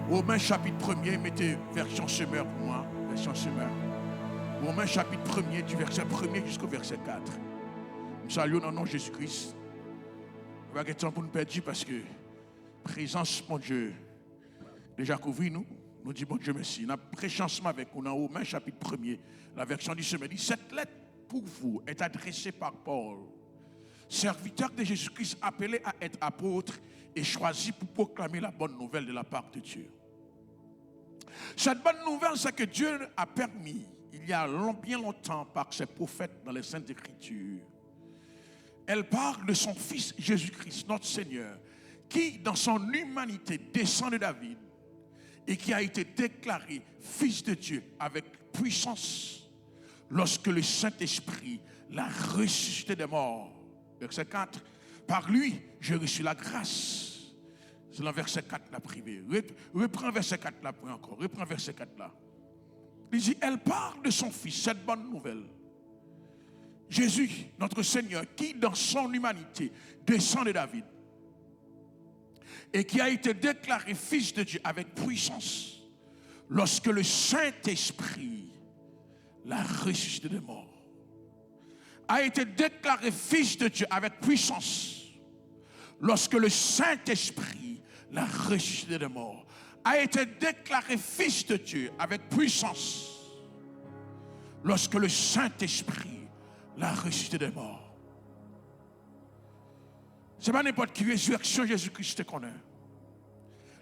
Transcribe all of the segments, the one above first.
Romains chapitre 1er, mettez version semeur pour moi, version semeur. Romains chapitre 1er, du verset 1er jusqu'au verset 4. Nous saluons dans le nom de Jésus-Christ. Il va y avoir temps pour nous perdre parce que présence, mon Dieu, déjà couvert nous. Nous disons, bon Dieu, merci. Nous avons prêché ensemble avec nous dans Romains chapitre 1er, la version du semeur dit, cette lettre pour vous est adressée par Paul, serviteur de Jésus-Christ, appelé à être apôtre et choisi pour proclamer la bonne nouvelle de la part de Dieu. Cette bonne nouvelle, c'est que Dieu a permis, il y a bien longtemps, par ses prophètes dans les Saintes Écritures. Elle parle de son Fils Jésus-Christ, notre Seigneur, qui, dans son humanité, descend de David et qui a été déclaré Fils de Dieu avec puissance lorsque le Saint-Esprit l'a ressuscité des morts. Verset 4. Par lui, j'ai reçu la grâce. C'est le verset 4 là privé. Reprends verset 4 là encore. Reprends verset 4 là. Il dit, elle parle de son Fils, cette bonne nouvelle. Jésus, notre Seigneur, qui dans son humanité descend de David et qui a été déclaré Fils de Dieu avec puissance lorsque le Saint-Esprit l'a ressuscité des morts. A été déclaré Fils de Dieu avec puissance lorsque le Saint-Esprit l'a ressuscité des morts. A été déclaré Fils de Dieu avec puissance lorsque le Saint-Esprit l'a ressuscité des morts. Ce n'est pas n'importe qui résurrection Jésus-Christ te connaît.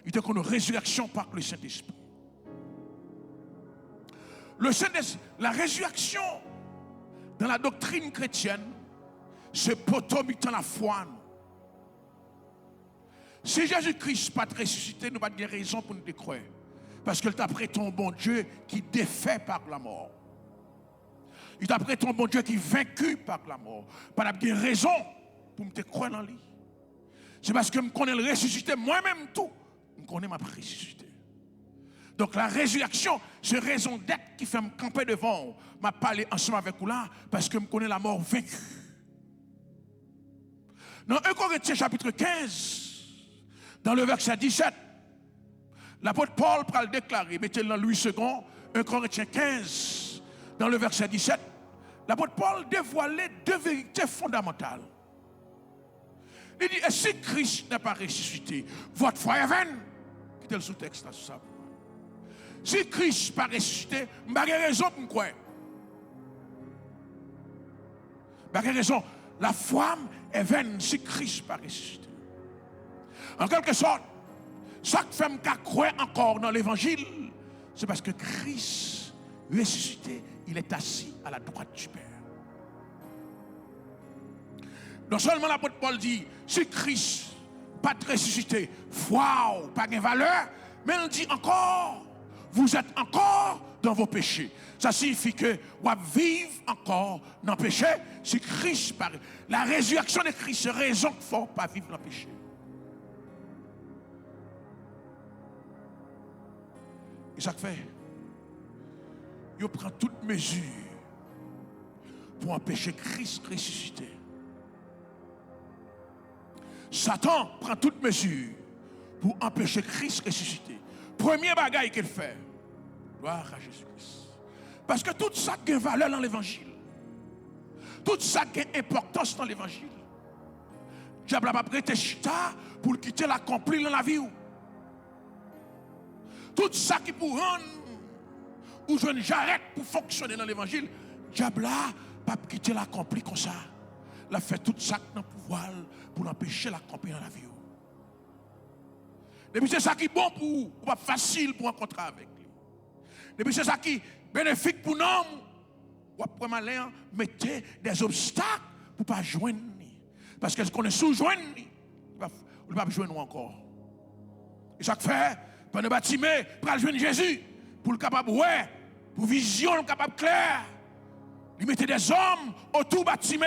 Il te connaît résurrection par le Saint-Esprit. La résurrection dans la doctrine chrétienne, c'est potomitant la foi. Si Jésus-Christ n'a pas ressuscité, nous n'avons pas de raison pour nous décroire. Parce qu'il t'a prêté ton bon Dieu qui défait par la mort. Il t'a prêté ton bon Dieu qui vaincu par la mort. Pas de raison pour me croire dans lui. C'est parce que je connais le ressuscité, moi-même tout, je connais ma ressuscité. Donc la résurrection, c'est raison d'être qui fait me camper devant, m'a parlé ensemble avec vous là, parce que je connais la mort vaincue. Dans 1 Corinthiens chapitre 15, dans le verset 17, l'apôtre Paul va le déclarer, mettez-le dans Louis II, 1 Corinthiens 15, dans le verset 17, l'apôtre Paul dévoilait deux vérités fondamentales. Il dit, et si Christ n'est pas ressuscité, votre foi est vaine. Quittez le sous-texte là, sur ça. Si Christ n'est pas ressuscité, je n'ai pas raison pour me croire. Je n'ai pas raison. La foi est vaine si Christ n'est pas ressuscité. En quelque sorte, ça qui fait me croire encore dans l'évangile, c'est parce que Christ ressuscité, il est assis à la droite du Père. Non seulement l'apôtre Paul dit, si Christ pas ressuscité, foi pas de valeur, mais il dit encore, vous êtes encore dans vos péchés. Ça signifie que vous vivez encore dans le péché si Christ paraît. La résurrection de Christ, c'est raison qu'il ne faut pas vivre dans le péché. Et ça fait, il prend toute mesure pour empêcher Christ ressusciter. Satan prend toute mesure pour empêcher Christ ressusciter. Premier bagaille qu'il fait, gloire à Jésus-Christ. Parce que tout ça a une valeur dans l'évangile. Tout ça a une importance dans l'évangile. Diable n'a pas prêté chita pour quitter l'accompli dans la vie. Tout ça qui pour rendre ou je j'arrête pour fonctionner dans l'évangile, diable n'a pas quitter l'accompli comme ça. Il a fait tout ça dans le pouvoir pour empêcher l'accomplir dans la vie. Depuis c'est ça qui est bon pour vous, pas facile pour rencontrer avec lui. Depuis c'est ça qui est bénéfique pour nous, ou après malin, mettez des obstacles pour ne pas joindre. Parce que ce qu'on est sous-joindre, il ne va pas joindre encore. Et ça fait, pendant bâtiment, pour joindre Jésus, pour le capable, ouais, pour vision, le capable clair. Il mettait des hommes autour du bâtiment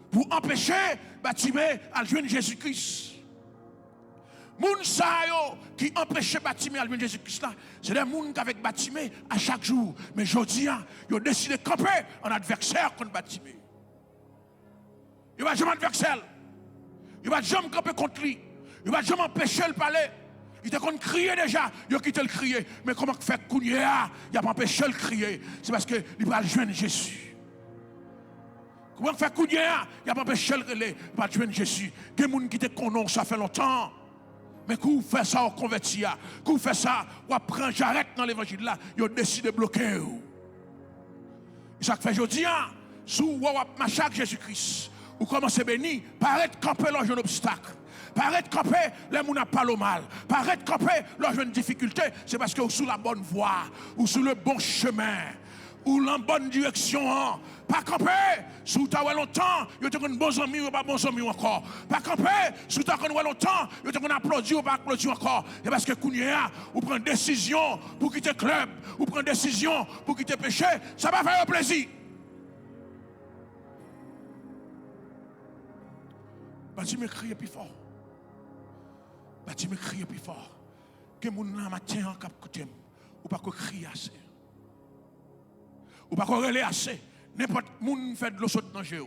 pour empêcher le bâtiment à joindre Jésus-Christ. Moun sa yo qui empêche bâtiment à joindre Jésus-Christ là, c'est des gens qui avec bâtiment à chaque jour. Mais aujourd'hui, ils ont décidé de camper en adversaire contre bâtiment. Il va jamais adversaire. Il va jamais camper contre lui. Il va jamais empêcher le palais. Il te qu'on crier déjà, il a quitté le crier. Mais comment faire couiller, il a pas empêché le crier. C'est parce qu'il va joindre Jésus. Comment faire couiller, il a pas empêché le relais, il va joindre Jésus. Il y a des gens qui te connaissent, ça fait longtemps. Mais quand vous faites ça, vous convertissez. Quand vous faites ça, vous apprenez, j'arrête dans l'évangile là, vous décidez de bloquer. Et ça fait aujourd'hui, si vous marchez avec Jésus-Christ, vous commencez à bénir, paraître camper l'ange un obstacle. Paraître camper, les gens n'ont pas le mal. Paraître camper, l'ange une difficulté, c'est parce que vous êtes sur la bonne voie, ou sur le bon chemin, ou dans la bonne direction. Pas camper, si vous avez longtemps, vous êtes un bon ami ou pas bon ami encore. Pas camper, si vous avez longtemps, vous êtes un applaudi ou pas applaudi encore. Et parce que vous prenez une décision pour quitter le club, vous prenez une décision pour quitter le péché, ça va faire plaisir. Vas-y, me crier plus fort. Vas-y, me crier plus fort. Que mon âme matin en cap côté, ou pas qu'on crie assez. Ou pas qu'on relève assez. N'importe qui fait de l'eau saute dans le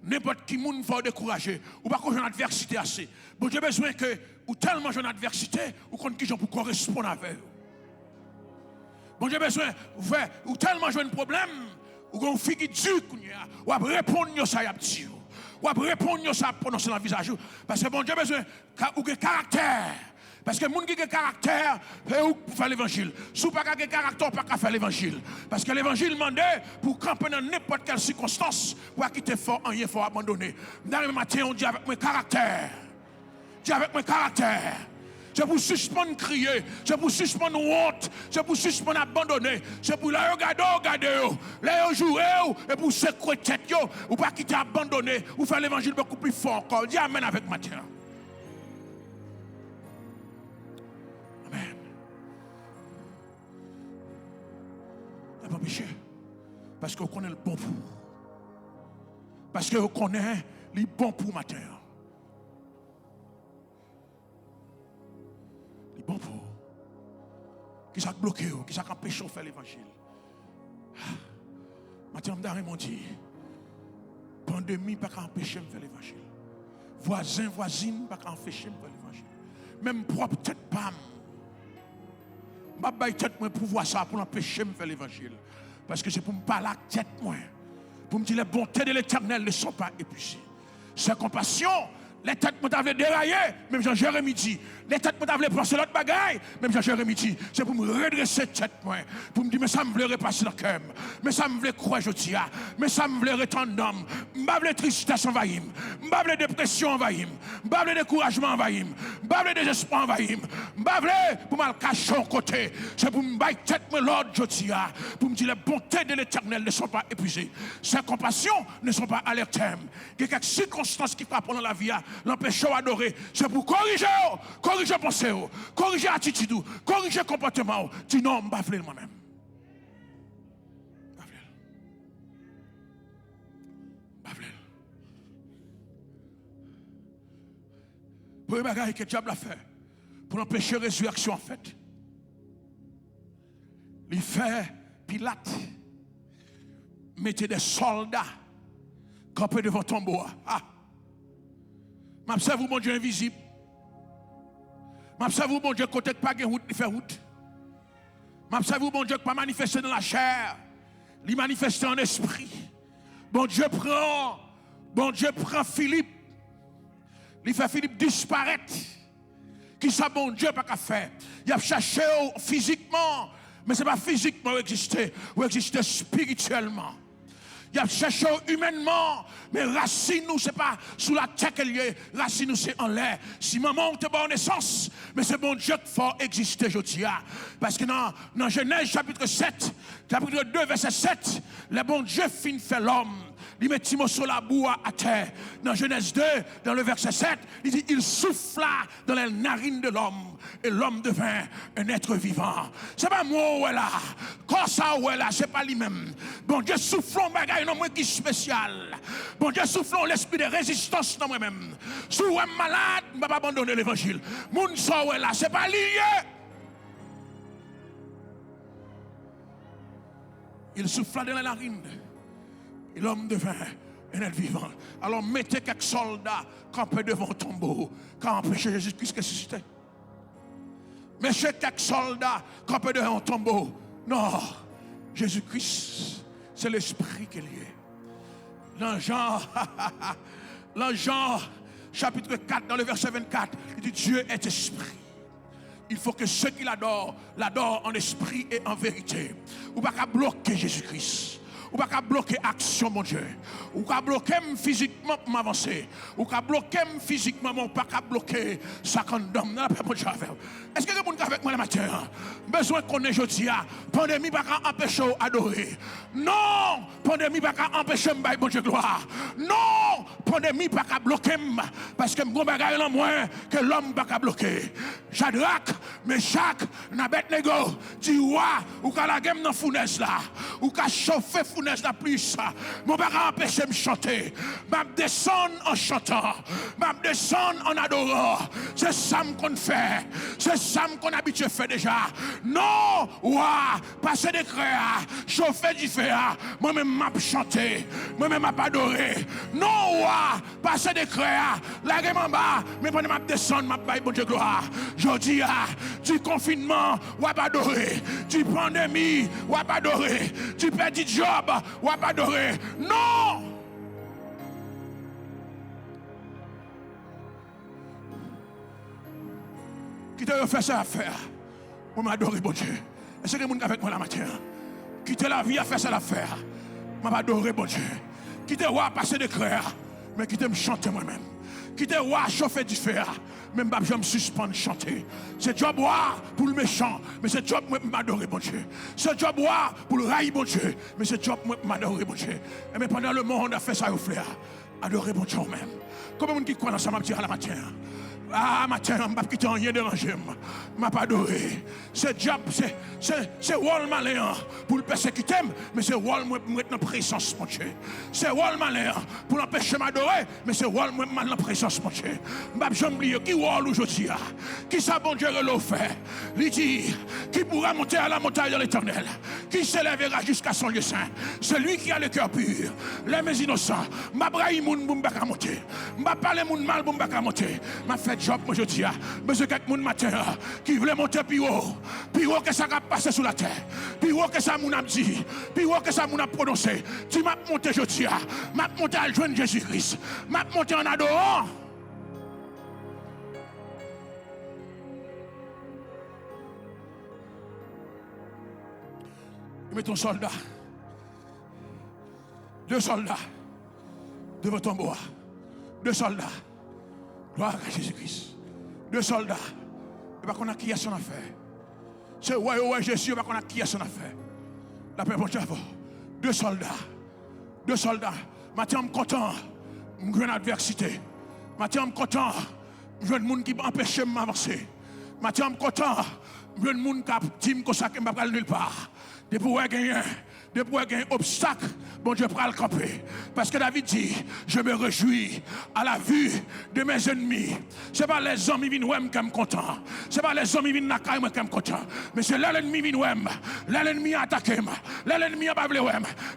n'importe qui moun faut décourager. Ou pas qu'on ait une adversité assez. Bon, j'ai besoin que, ou tellement j'ai une adversité, ou qu'on qui j'en pour correspondre avec eux. Bon, j'ai besoin, ou tellement j'ai un problème, ou qu'on fait qui dure, ou à répondre à ça, y a petit. Ou à répondre à ça, prononcer dans le visage. Parce que bon, j'ai besoin, ou de caractère. Parce que les gens qui ont caractère, pour faire l'évangile. Si vous n'avez pas de caractère, pas faire l'évangile. Parce que l'évangile demande pour camper dans n'importe quelle circonstance, pour quitter fort, rien faut abandonner. Dans le matin, on dit avec mon caractère. Dis avec mon caractère. C'est pour suspendre crier, c'est pour suspendre honte, c'est pour suspendre abandonner, c'est pour la regarder, la jouer, et pour secouer tête, ou pas quitter abandonner, ou faire l'évangile beaucoup plus fort encore. Dis amen avec Matthieu. Amen. Il n'y a pas péché. Parce qu'on connaît le bon pour. Parce qu'on connaît le bon pour matin. Le bon pour. Qui s'est bloqué, qui s'est empêché de faire l'évangile. Matin, m'ont dit, pandémie, pas qu'à empêcher de faire l'évangile. Voisin, voisine, pas qu'à empêcher de faire l'évangile. Même propre tête, pam. Je vais tête pour voir ça, pour empêcher de faire l'évangile. Parce que c'est pour me parler à tête, moi. Pour me dire les bontés de l'Éternel ne sont pas épuisées. Sa compassion, les têtes m'ont déraillé, même Jean-Jérémie dit. Les têtes m'ont penser l'autre bagaille, même Jean-Jérémie dit. C'est pour me redresser tête, moi. Pour me dire, mais ça me voulait repasser dans le cœur. Mais ça me voulait croire, je dis. Mais ça me voulait retendre d'homme. Je voulais tristesse envahir. Je voulais dépression envahir. Je voulais découragement envahir. Je voulais désespoir envahir. Je voulais pour me cacher au côté. C'est pour me bailler tête, moi, l'ordre, je dis. Pour me dire, les bontés de l'Éternel ne sont pas épuisées. Ses compassions ne sont pas à leur terme. Il y a quelques circonstances qui frappent dans la vie, l'empêchent d'adorer. C'est pour corriger pensée, corriger attitude, corriger comportement. Dis non, je ne vais pas moi-même. Pour les bagages que le diable a fait, pour empêcher la résurrection en fait, il fait Pilate, mettez des soldats campés devant ton tombeau. Ah! M'observe mon Dieu invisible. M'observe mon Dieu côté pas de route, il fait route. M'observe mon Dieu qui pas manifesté dans la chair, il manifesté en esprit. Bon Dieu prend Philippe. Il fait Philippe disparaître. Qui ça bon Dieu pas qu'à faire? Il a cherché physiquement, mais ce n'est pas physiquement où exister spirituellement. Il a cherché humainement, mais racine nous, ce n'est pas sous la tête qu'elle est, racine nous, c'est en l'air. Si maman te bat en naissance, mais c'est bon Dieu qu'il faut exister, je dis. Parce que dans Genèse chapitre 7, chapitre 2, verset 7, le bon Dieu fin fait l'homme. Il met Timo sur la boue à terre. Dans Genèse 2, dans le verset 7, il dit, il souffla dans les narines de l'homme et l'homme devint un être vivant. C'est pas moi où est là. Quand ça où est là, c'est pas lui-même. Bon Dieu soufflons bagaille dans moi qui est spécial. Bon Dieu soufflons l'esprit de résistance dans moi-même. Si vous êtes malade, je ne vais pas abandonner l'évangile. Mon ça où est là, c'est pas lié. Il souffla dans les narines. Et l'homme devint un être vivant. Alors mettez quelques soldats campés devant le tombeau, qui ont empêché Jésus-Christ de ressusciter. Monsieur, quelques soldats campés devant un tombeau. Non, Jésus-Christ, c'est l'esprit qui est lié. Dans Jean, chapitre 4, dans le verset 24, il dit Dieu est esprit. Il faut que ceux qui l'adorent en esprit et en vérité. Ou pas qu'à bloquer Jésus-Christ. Ou pas qu'à bloquer action, mon Dieu. Ou qu'à bloquer physiquement pour m'avancer. Ou qu'à bloquer physiquement, mon pas qu'à bloquer ça condamne. Est-ce que quelqu'un est avec moi le matin? Besoin qu'on ait jeudi. Pandémie pas qu'à empêcher d'adorer. Non, pandémie pas qu'à empêcher de bon Dieu gloire. Non, pandémie pas qu'à bloquer. Parce que mon bagage est moins que l'homme pas qu'à bloquer. Shadrach, Meshach, Abednego, dit ouais, ou qu'à la game dans fournaise là. Ou qu'à chauffer fournaise la plus. Mon bagage empêche de me chanter. Je descends en chantant. Je descends en adorant. C'est ça qu'on fait. C'est ça qu'on habitué à faire déjà. Non, ouah, passer des créas, chauffer du feu. Moi-même, m'a chanté. Moi-même, m'a adoré. Non, ouah, passer des créas, la gueule en bas, mais pendant m'a descendre, m'a baille, bon Dieu gloire. Je dis, du confinement, ou pas adorer. Du pandémie, ou pas adorer. Du petit job, ou pas adorer. Non! Qui te refait ça à faire? Moi, m'adorer, bon Dieu. Est-ce que vous êtes avec moi la matin? Quitter la vie à faire ça à faire. Moi, m'adorer, bon Dieu. Quitter roi passer de cœur, mais quitter me chanter moi-même. Quitter roi chauffer du fer, même je me suspends chanter. C'est job roi pour le méchant, mais c'est job moi m'adorer, bon Dieu. C'est job roi pour le rail, bon Dieu, mais c'est job moi m'adorer, bon Dieu. Et mais pendant le monde a fait ça au flair. Adorer, bon Dieu, même. Comment on qui croit dans ça, m'a dit à la matin? Ah, matin, je ne vais pas quitter rien déranger. Je ne pas adoré. C'est diable, c'est rôle malin pour le persécuter, mais c'est rôle moi pour être dans la présence, mon Dieu. C'est rôle malin pour l'empêcher de m'adorer, mais c'est rôle moi dans la présence, mon Dieu. Je ne oublier qui rôle aujourd'hui. Qui ça, bon Dieu, l'a fait? Il dit, qui pourra monter à la montagne de l'éternel? Qui s'élèvera jusqu'à son lieu saint? Celui qui a le cœur pur, les mains innocents. Je ne braille moun pour me monter. Je ne parle moun mal pour me monter. Je fais job aujourd'hui. Mais c'est quelqu'un matin qui voulait monter plus haut que ça a passé sous la terre, plus haut que ça moun a dit, plus haut que ça moun a prononcé. Tu m'as monté aujourd'hui, m'as monté à joindre Jésus-Christ, m'as monté en adorant. Mets ton soldat, 2 soldats devant ton bois, 2 soldats. Gloire à Jésus-Christ. 2 soldats. Et pas qu'on a qui a son affaire. C'est ouais, Jésus, pas qu'on a qui a son affaire. La paix pour Dieu. 2 soldats. 2 soldats. Maintenant, je suis content. Je suis en adversité. Maintenant, je suis content. Je suis un monde qui m'empêche de m'avancer. Maintenant, je suis content. Je suis un monde qui dit que je ne vais pas aller nulle part. Depuis que je gagne un obstacle, bon Dieu prend le camper. Parce que David dit, je me réjouis à la vue de mes ennemis. Ce n'est pas les hommes qui viennent qui sont contents. Ce n'est pas les hommes qui viennent qui sont contents. Mais c'est l'ennemi qui vient. L'ennemi a attaqué. L'ennemi a bablé.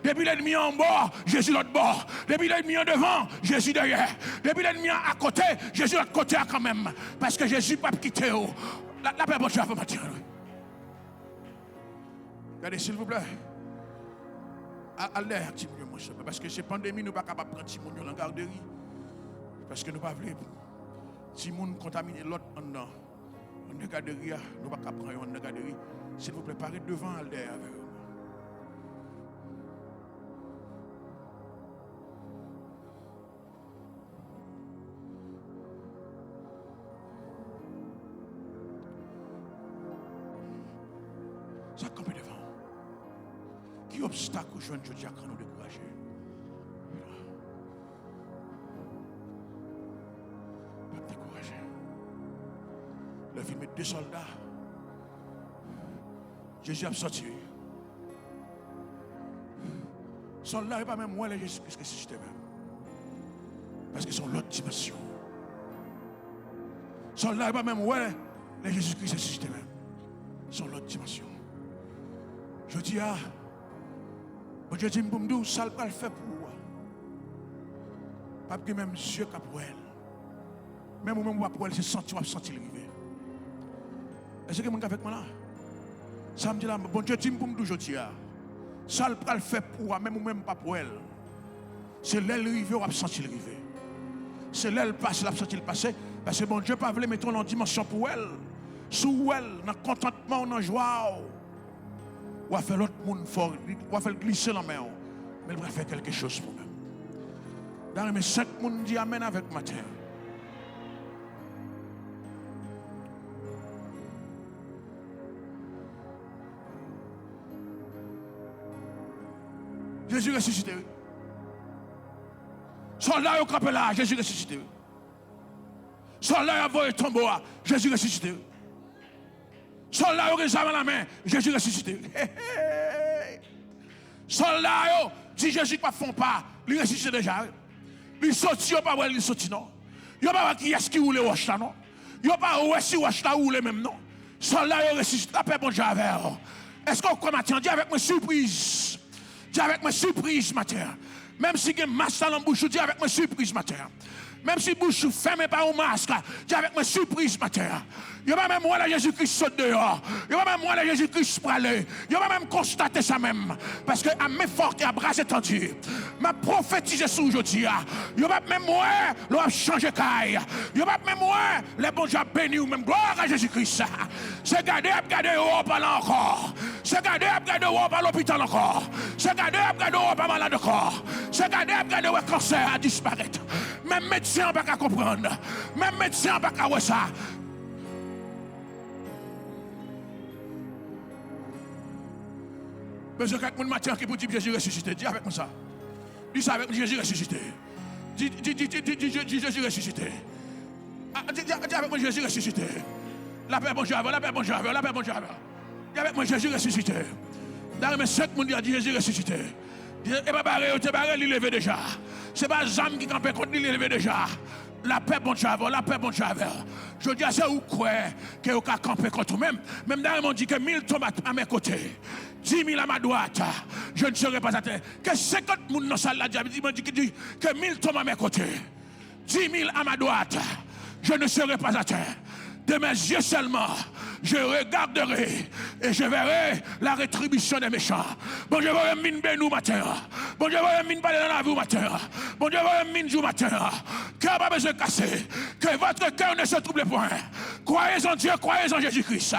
Depuis l'ennemi en bas, Jésus l'autre bord. Depuis l'ennemi en devant, Jésus derrière. Depuis l'ennemi à côté, Jésus l'autre côté quand même. Parce que Jésus n'a pas quitté. La paix pour Dieu, matin. Regardez, s'il vous plaît. À l'air, parce que ces pandémies, nous ne sommes pas capables de prendre Timon dans la garderie. Parce que nous ne pouvons pas. Si nous contaminer l'autre en la garderie, nous ne sommes pas capables de prendre en la garderie. S'il vous plaît, parlez devant Alder avec eux. Ça campe devant. Qui obstacle aux jeunes Dieu quand nous décourager? Pas décourager. Le film met 2 soldats. Jésus a sorti. Soldats n'est pas même moins les Jésus-Christ que système. Parce qu'ils sont l'autre dimension. Soldats n'est pas même moins les Jésus-Christ que système. Ils sont l'autre dimension. Je dis à bon Dieu dit pour me dire ça le fait pour moi. Pas que même Dieu qui pour elle. Même au moment où pour elle c'est senti le river. Est-ce que vous êtes avec moi là? Ça me dit là, bon Dieu, dis-moi pour me dire, ça le fait pour moi, même ou même pas pour elle. C'est l'aile rivé ou absenti le rivé. C'est l'aile passe, l'absenti le passé. Parce que bon Dieu, pas voulu mettre en dimension pour elle. Sous elle, dans le contentement, dans la joie. Ou à faire l'autre monde fort, ou à faire glisser la main. Mais il va faire quelque chose pour moi. Dans mes 5 personnes disent Amen avec ma terre. Jésus ressuscité. Soldats ont campé là, Jésus ressuscité. Soldats ont volé tombeau, Jésus ressuscité. Soldats ont réservé la main, Jésus ressuscité. Soldats ont dit Jésus ne font pas, il ressuscité déjà. Il sortit, il pas il sorti non. Il pas qui est-ce qui roule roche là non. Il pas où est-ce roche là roule même non. Soldats ont ressuscité, la paix bon Dieu avec. Est-ce qu'on croit matin, dis avec moi surprise. Dis avec moi surprise matin. Même si il y a un masque dans la bouche, dis avec moi surprise matin. Même si la bouche fermée par un masque, dis avec moi surprise matin. Il n'y a pas même moi, Jésus-Christ saute dehors. Il n'y a pas même moi, Jésus-Christ pralé. Il n'y a pas même constaté ça même. Parce que à mes forts et à bras étendus, m'a prophétisé sur aujourd'hui. Il n'y a pas même moi, l'on a changé caille. Il n'y a pas même moi, les bons gens bénis ou même gloire à Jésus-Christ. C'est garder, Europe là encore. C'est garder, Europe à l'hôpital encore. C'est garder, Europe à malade encore. C'est garder, le cancer à disparaître. Même médecin n'a pas comprendre. Même médecin n'a pas voir ça. Mais je quelqu'un matin qui peut dire Jésus ressuscité. Dis avec moi ça. Dis ça avec moi, Jésus ressuscité. Dis Jésus ressuscité. Dis avec moi Jésus ressuscité. La paix bon Dieu, la paix bon Dieu, la paix bon Dieu. Dis avec moi Jésus ressuscité. Dans mes 5 monde dit Jésus ressuscité. Et pas barré, il levé déjà. C'est pas Zam qui campait contre il levé déjà. La paix bon Dieu, la paix bon Dieu. Je dis à ça ou quoi que vous campé contre même. Même dans le dit que 1000 tomates à mes côtés. 10 000 à ma droite, je ne serai pas à terre. Que 50 personnes dans la salle, dit que 1000 tombent à mes côtés. 10 000 à ma droite, je ne serai pas à terre. De mes yeux seulement, je regarderai et je verrai la rétribution des méchants. Bon Dieu, va mine bénou matin. Bon Dieu, va mine parler dans la vie matin. Bon Dieu, va mine jou matin. Cœur pas besoin de casser. Que votre cœur ne se trouble point. Croyez en Dieu, croyez en Jésus-Christ.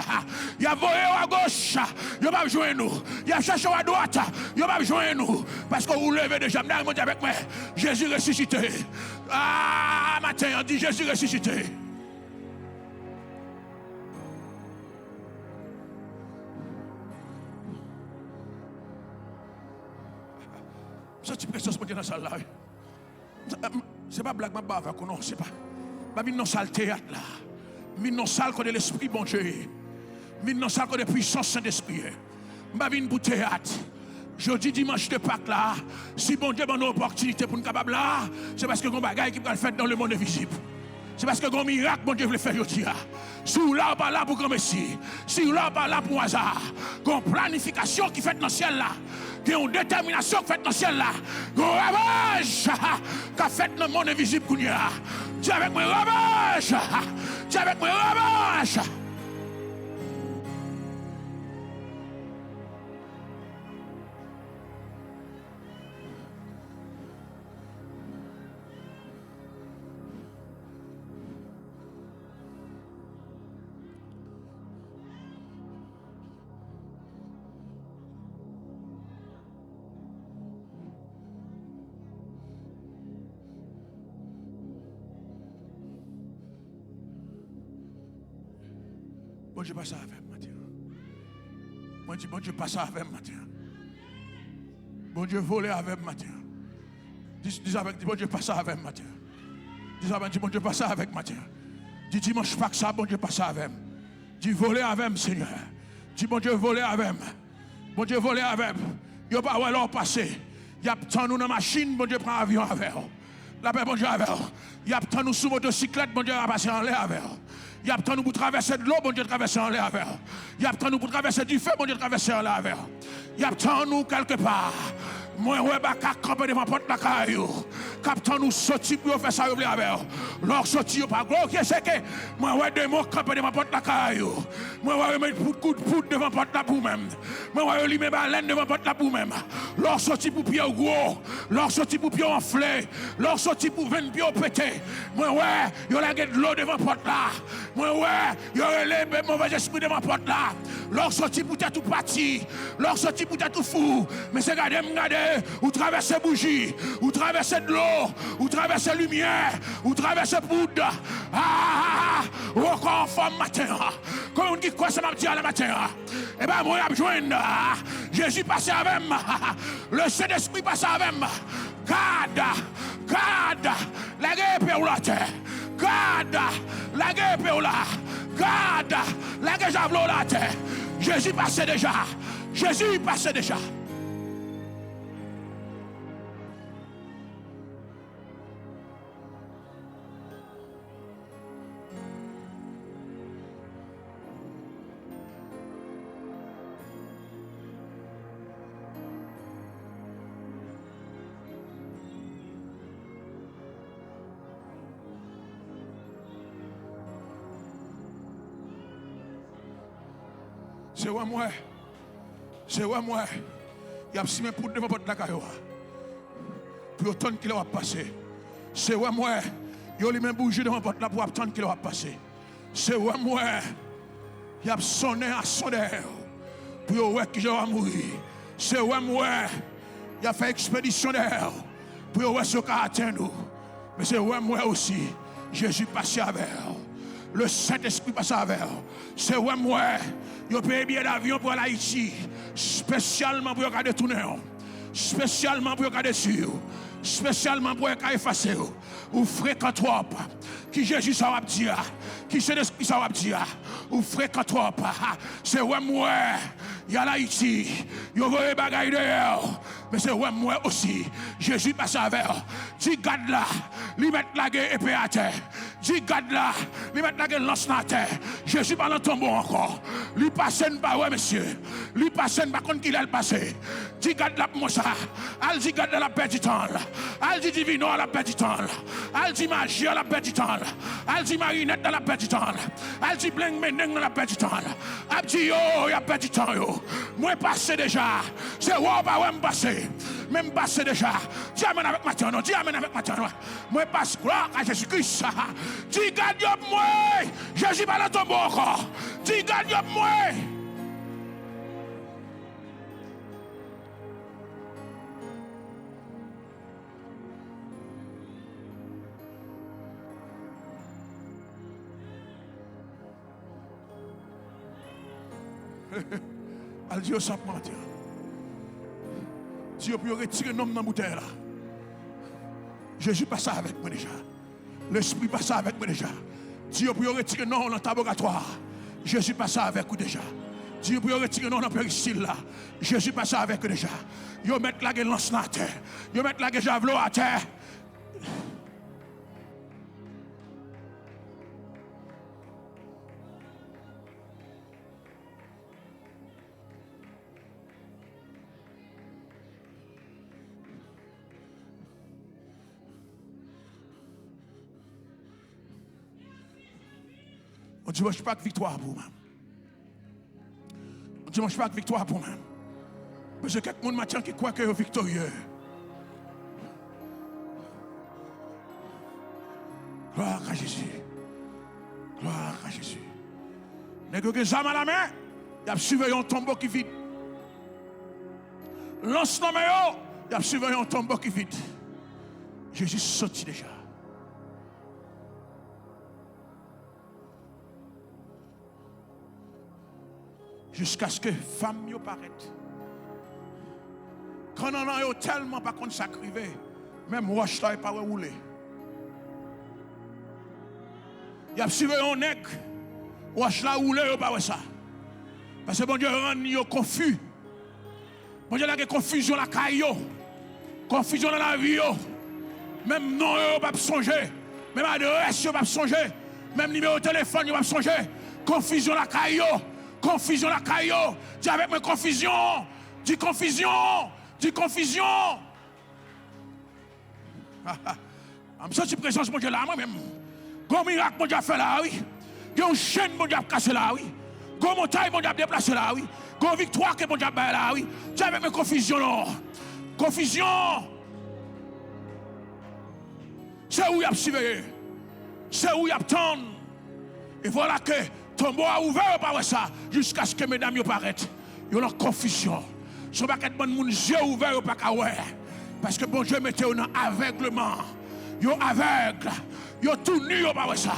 Il y a volé à gauche, il va joindre nous. Il y a cherché à droite, il va joindre nous. Parce que vous levez déjà, vous dites avec moi, Jésus ressuscité. Ah, matin, on dit Jésus ressuscité. Ça, tu précises pour dire dans la salle là. C'est pas blague, non, c'est pas. Pas une salle théâtre là. Une salle de l'esprit, bon Dieu. Une salle de puissance Saint-Esprit. Pas une pour théâtre. Jeudi, dimanche de Pâques là. Si bon Dieu a une opportunité pour nous capables là, c'est parce que nous avons des bagages qui peuvent faire dans le monde invisible. C'est parce que nous avons un miracle, bon Dieu veut faire aujourd'hui. Si vous n'êtes pas là pour grand Messie, si vous n'êtes pas là pour hasard, nous avons une planification qui fait dans le ciel là. Il y a une détermination qui fait dans le ciel là. Il y a un ravage qui a fait dans le monde invisible. Dis avec moi, ravage. Dis avec moi, ravage. Bon Dieu passe avec matin. Bon Dieu passe avec matin. Bon Dieu volé avec matin. Dis avec bon Dieu passe avec matin. Dis avec bon Dieu passe avec matin. Dis dimanche pas que ça bon Dieu passe avec. Dis voler avec Seigneur. Dis bon Dieu voler avec. Bon Dieu voler avec. Yo pas ouais l'or passé. Y a tant nous dans machine bon Dieu prend avion avec. La paix bon Dieu avec. Y a tant nous sous motocyclette bon Dieu va passer en l'air avec. Il y a tant nous pour traverser de l'eau, bon Dieu traverser en l'air avec. Il y a tant nous pour traverser du feu, bon Dieu traverser en l'air avec. Il y a tant nous quelque part. Moi, ouais, bah, camper devant porte la caillou. captant nous sorti pour faire ça avec eux. Leur sorti pas gros qui c'est que moi ouais des mots camper devant porte la caillou. Moi ouais mettre coup de poudre devant porte la pour même. Moi ouais lui mettre baleine devant porte la pour même. Leur sorti pour pied gros, leur sorti pour pied enflé, leur sorti pour 20 pieds pété. Moi ouais, yo la de l'eau devant porte là. Moi ouais, yo les mauvais esprits devant porte là. Leur sorti pour tout parti, leur sorti pour tout fou. Mais c'est regarder, ou traverser bougie, ou traverser de l'eau, ou traverser lumière, ou traverser poudre. Ou encore en forme matin. Comme on dit quoi ça m'a dit à la matin. Eh bien moi j'ai besoin Jésus passé avec moi. Le Saint-Esprit passé avec moi. Garde, la guerre ou la terre. Garde, la guerre ou la. Garde, la guerre javelot la terre. Jésus passait déjà. Jésus passait déjà. C'est ouais moi. C'est ouais moi. Il y a si pour devant votre la caillou. Puis autant qu'il va passer. C'est ouais moi. Il y a les mêmes bougies devant votre la pour attendre qu'il va passer. C'est ouais moi. Il y a sonné à sonner. Puis ouais qui va mourir. C'est ouais moi. Il a fait expédition d'air. Puis ouais ce qu'a atteint nous. Mais c'est ouais moi aussi. Jésus passé avec. Le Saint-Esprit passe avec. C'est ouais moi. Yo paye billet d'avion pour aller à Haïti, spécialement pour regarder tourner, spécialement pour regarder sur, spécialement pour effacer, ou fréquente trop, qui Jésus ça va dire, qui Saint-Esprit ça va dire, ou fréquente trop, c'est ouais moi, il y a l'Haïti, yo voyez bagaille dehors, mais c'est ouais moi aussi, Jésus passe avec, dis garde là, lui mettre la guerre épée à terre. Dis garde là, lui mettre la gueule lance dans la terre. Jésus parle en tombeau encore. Lui passe pas, ouais monsieur. Lui passe pas contre qui il a passé. Dis garde là pour moi ça. Elle dit garde la paix du temps. Elle dit divino à la paix du temps. Elle dit magie à la paix du temps. Elle dit marinette dans la paix du temps. Elle dit bling meneng dans la paix du temps. Elle dit yo, il y a paix du temps yo. Moi passé déjà. C'est ouais pas ouais me passer. Même passé déjà. Dis amen avec ma non. Dis amen avec ma non. Moi passe gloire à Jésus-Christ. Dis garde moi. Jésus va dans ton bon encore. Dis garde moi. Elle dit au sapement. Dieu peut retirer l'homme dans la bouteille là. Jésus passe avec moi déjà. L'Esprit passe avec moi déjà. Dieu peut retirer non dans le laboratoire. Jésus passe avec vous déjà. Dieu peut retirer non dans le péristyle là. Jésus passe avec vous déjà. Yo mettre la gueule lance à terre. Yo mettre la gueule javelot à terre. On ne dimanche pas de victoire pour moi. On ne dimanche pas de victoire pour moi. Parce que quelqu'un maintenant qui croit qu'il est victorieux. Gloire à Jésus. Gloire à Jésus. Nègre que j'aime à la main, il a surveillé un tombeau qui vide. Lance dans main, il a surveillé un tombeau qui vide. Jésus sorti déjà. Jusqu'à ce que femme yo paraît. Quand on a tellement pas contre sacrifié, même roche là n'est pas roulé. Il y a suivi un nègre, roche là roulé pas ça. Parce que bon Dieu rend yo confus. Bon Dieu la confusion la caillou. Confusion dans la vie yo. Même nom yo pas songer, même adresse yo pas songer, même numéro de téléphone yo pas songer. Confusion la caillou. Confusion la caillou. Dis avec moi confusion. Dis confusion. Dis confusion. Je me sens présence mon Dieu là moi-même. Gon miracle mon Dieu a fait là, oui. Gon chaîne mon Dieu a cassé là, oui. Gon montagne mon Dieu a déplacé là, oui. Gon victoire que mon Dieu a fait là, oui. Tu avec mes confusions là. Confusion. C'est où il y a surveillé. C'est où il y a attendre. Et voilà que tombeau a ouvert par ça jusqu'à ce que mesdames paraissent. Il y a une confusion. Ce pas que mon yeux ouverts pas qu'à ouais. Parce que bon Dieu mettait un aveuglement. Yo aveugle. Yo tout nu yo pas ça.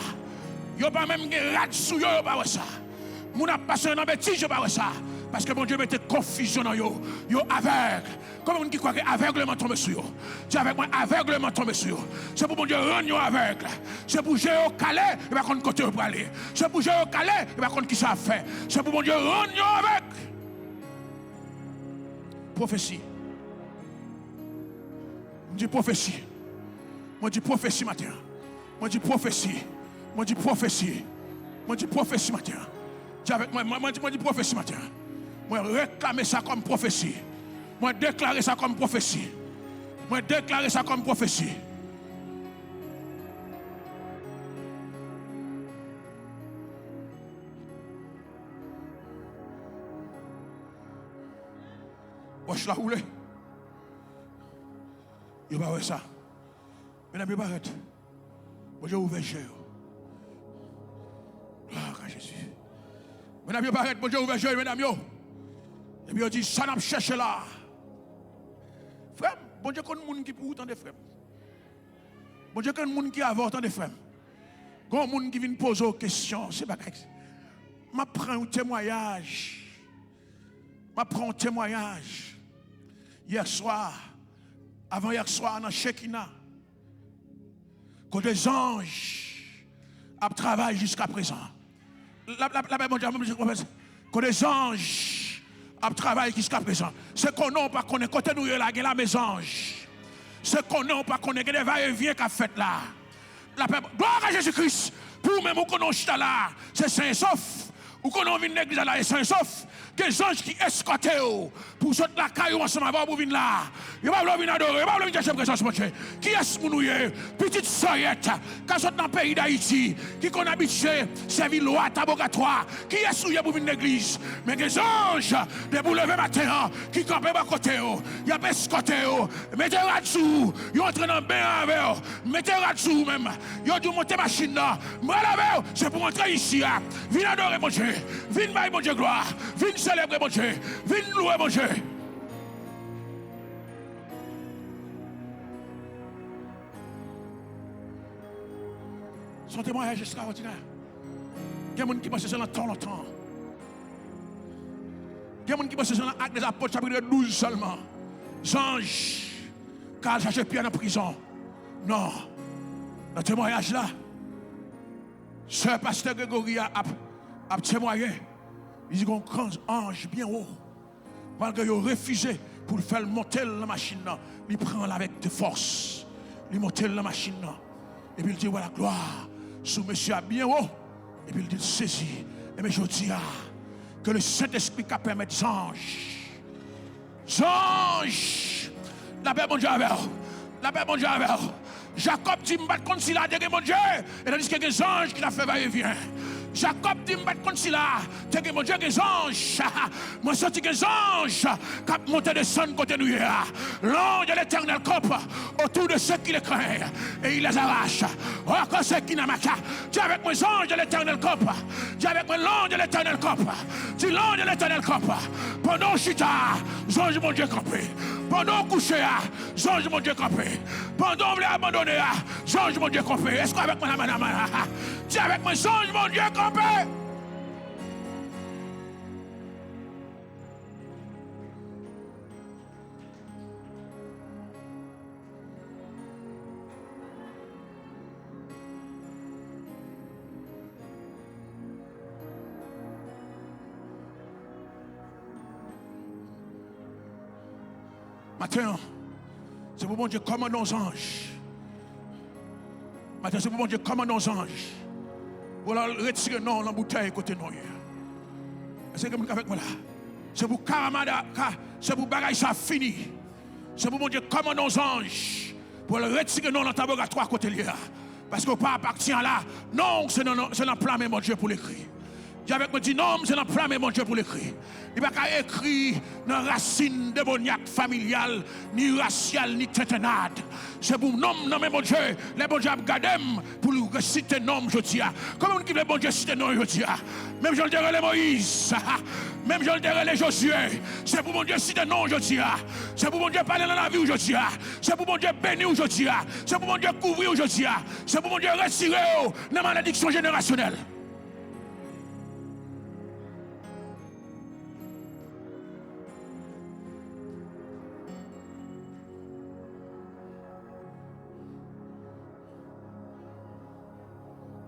Yo pas même rat sous yo pas ça. Moun a passé dans bêtise yo pas ça. Parce que bon Dieu mettait confusion dans yo. Yo aveugle. Comme on qui croit que aveuglement tombe sur yo. Tu avec moi aveuglement tombe sur yo. C'est pour bon Dieu rendre yo aveugle. C'est pour Dieu au calé et pas contre côté pour aller. C'est pour Dieu au calé et pas contre qui ça fait. C'est pour bon Dieu rendre yo aveugle. Prophétie. Je dis prophétie. Moi dis prophétie matin. Moi dis prophétie. Moi dis prophétie. Moi dis prophétie matin. Dis avec moi dis prophétie matin. Moi réclamer ça comme prophétie. Moi déclarer ça comme prophétie. Moi déclarer ça comme prophétie. Wesh la roule. Il va voir ça. Mesdames, il va arrêter. Moi j'ai ouvert les yeux. Gloire à Jésus. Mesdames, il va arrêter. Moi j'ai ouvert les yeux, mesdames. Et puis il dit, ça n'a pas cherché là. Frère, bon Dieu, qu'on monde qui pour autant de frères. Bon Dieu, qu'on monde qui a autant de frères. Quand monde qui vient poser des questions, c'est pas grave. Je prends un témoignage. Je prends un témoignage. Hier soir, avant hier soir, dans Shekinah, que des anges ont travaillé jusqu'à présent. Que des anges ont travaillé jusqu'à présent. Ce qu'on n'a pas connu, côté nous, il y a là mes anges. Ce qu'on n'a pas connu, il y a des va-et-vient qu'a fait là. Gloire à Jésus-Christ. Pour même qu'on a là, c'est saint sauf. Ou qu'on a vu une église là, c'est saint sauf. Des anges qui escortent pour sortir la caillou ensemble pour venir là. Il va venir adorer, il va venir chercher présence mon Dieu. Qui est-ce que nous y petite soyette qui sont dans le pays d'Haïti, qui qu'on habitué servir loi tabogatoire. Qui est-ce que pour venir l'église? Mais des anges de vous lever matin qui campent à côté, il y a escorté, mettez là-dessous, ils entrent dans le bain avec eux, mettez là-dessous même, ils ont dû monter machine là. Moi là, c'est pour entrer ici. Viens adorer mon Dieu, viens bailler mon Dieu gloire, viens célébrer mon Dieu, viens louer mon Dieu. Son témoignage extraordinaire. Il y a des gens qui pensent que c'est longtemps. Il y a des gens qui pensent que c'est l'acte des apôtres, chapitre 12 seulement. Anges, car cherché Pierre dans la prison. Non. Dans le témoignage là, ce pasteur Grégory a témoigné. Il dit qu'on grand ange bien haut. Malgré qu'il a refusé pour faire monter la machine, il prend avec de force. Il monte la machine. Et puis il dit voilà, gloire. Sous monsieur a bien haut. Et puis il dit saisi. Et mais je dis que le Saint-Esprit qui permet des anges. Anges. La paix mon Dieu avec vous. La paix mon Dieu avec vous. Jacob dit me battre contre si là, mon Dieu. Et tandis qu'il y a des anges qui l'a fait va-et-vient. Jacob dit me battre contre si là, mon Dieu, des anges. Moi, je sens des anges qui montent de son côté nous. L'ange de l'éternel coupe autour de ceux qui le craignent. Et il les arrache. Oh, quand c'est qui n'a pas qu'à. Dis avec moi, ange de l'éternel coupe. Dis avec moi, l'ange de l'éternel coupe. Dis l'ange de l'éternel coupe. Pendant chita, ange mon Dieu campé. Pendant coucher, ange mon Dieu campé. Pendant on abandonner, ange mon Dieu campé. Est-ce qu'avec moi, madame? Dis avec moi, ange mon Dieu campé. Matin, c'est pour mon Dieu commande nos anges. Matin, c'est pour mon Dieu commande nos anges. Voilà, retirer non la bouteille côté nous. C'est comme avec moi là. C'est pour Karamada, c'est pour bagaille ça fini. C'est pour mon Dieu commande nos anges pour le retirer dans l'interrogatoire côté lié. Parce que pas appartient là. Non, c'est dans le plan, mais mon Dieu, pour l'écrit. Dieu avec moi dit non, c'est dans le plan, mais mon Dieu, pour l'écrit. Il n'y a pas écrit dans la racine démoniaque familiale, ni raciale, ni tétanade. C'est pour nom, non, mais mon Dieu, les bon Dieu a gardé pour lui réciter nom, je dis. Comment on dit le bon Dieu cite nom, je dis. Même je le dirai les Moïse, même je le dirai les Josué. C'est pour mon Dieu citer nom, je dis. C'est pour mon Dieu parler dans la vie, je dis. C'est pour mon Dieu bénir, je dis. C'est pour mon Dieu couvrir, je dis. C'est pour mon Dieu retirer la malédiction générationnelle.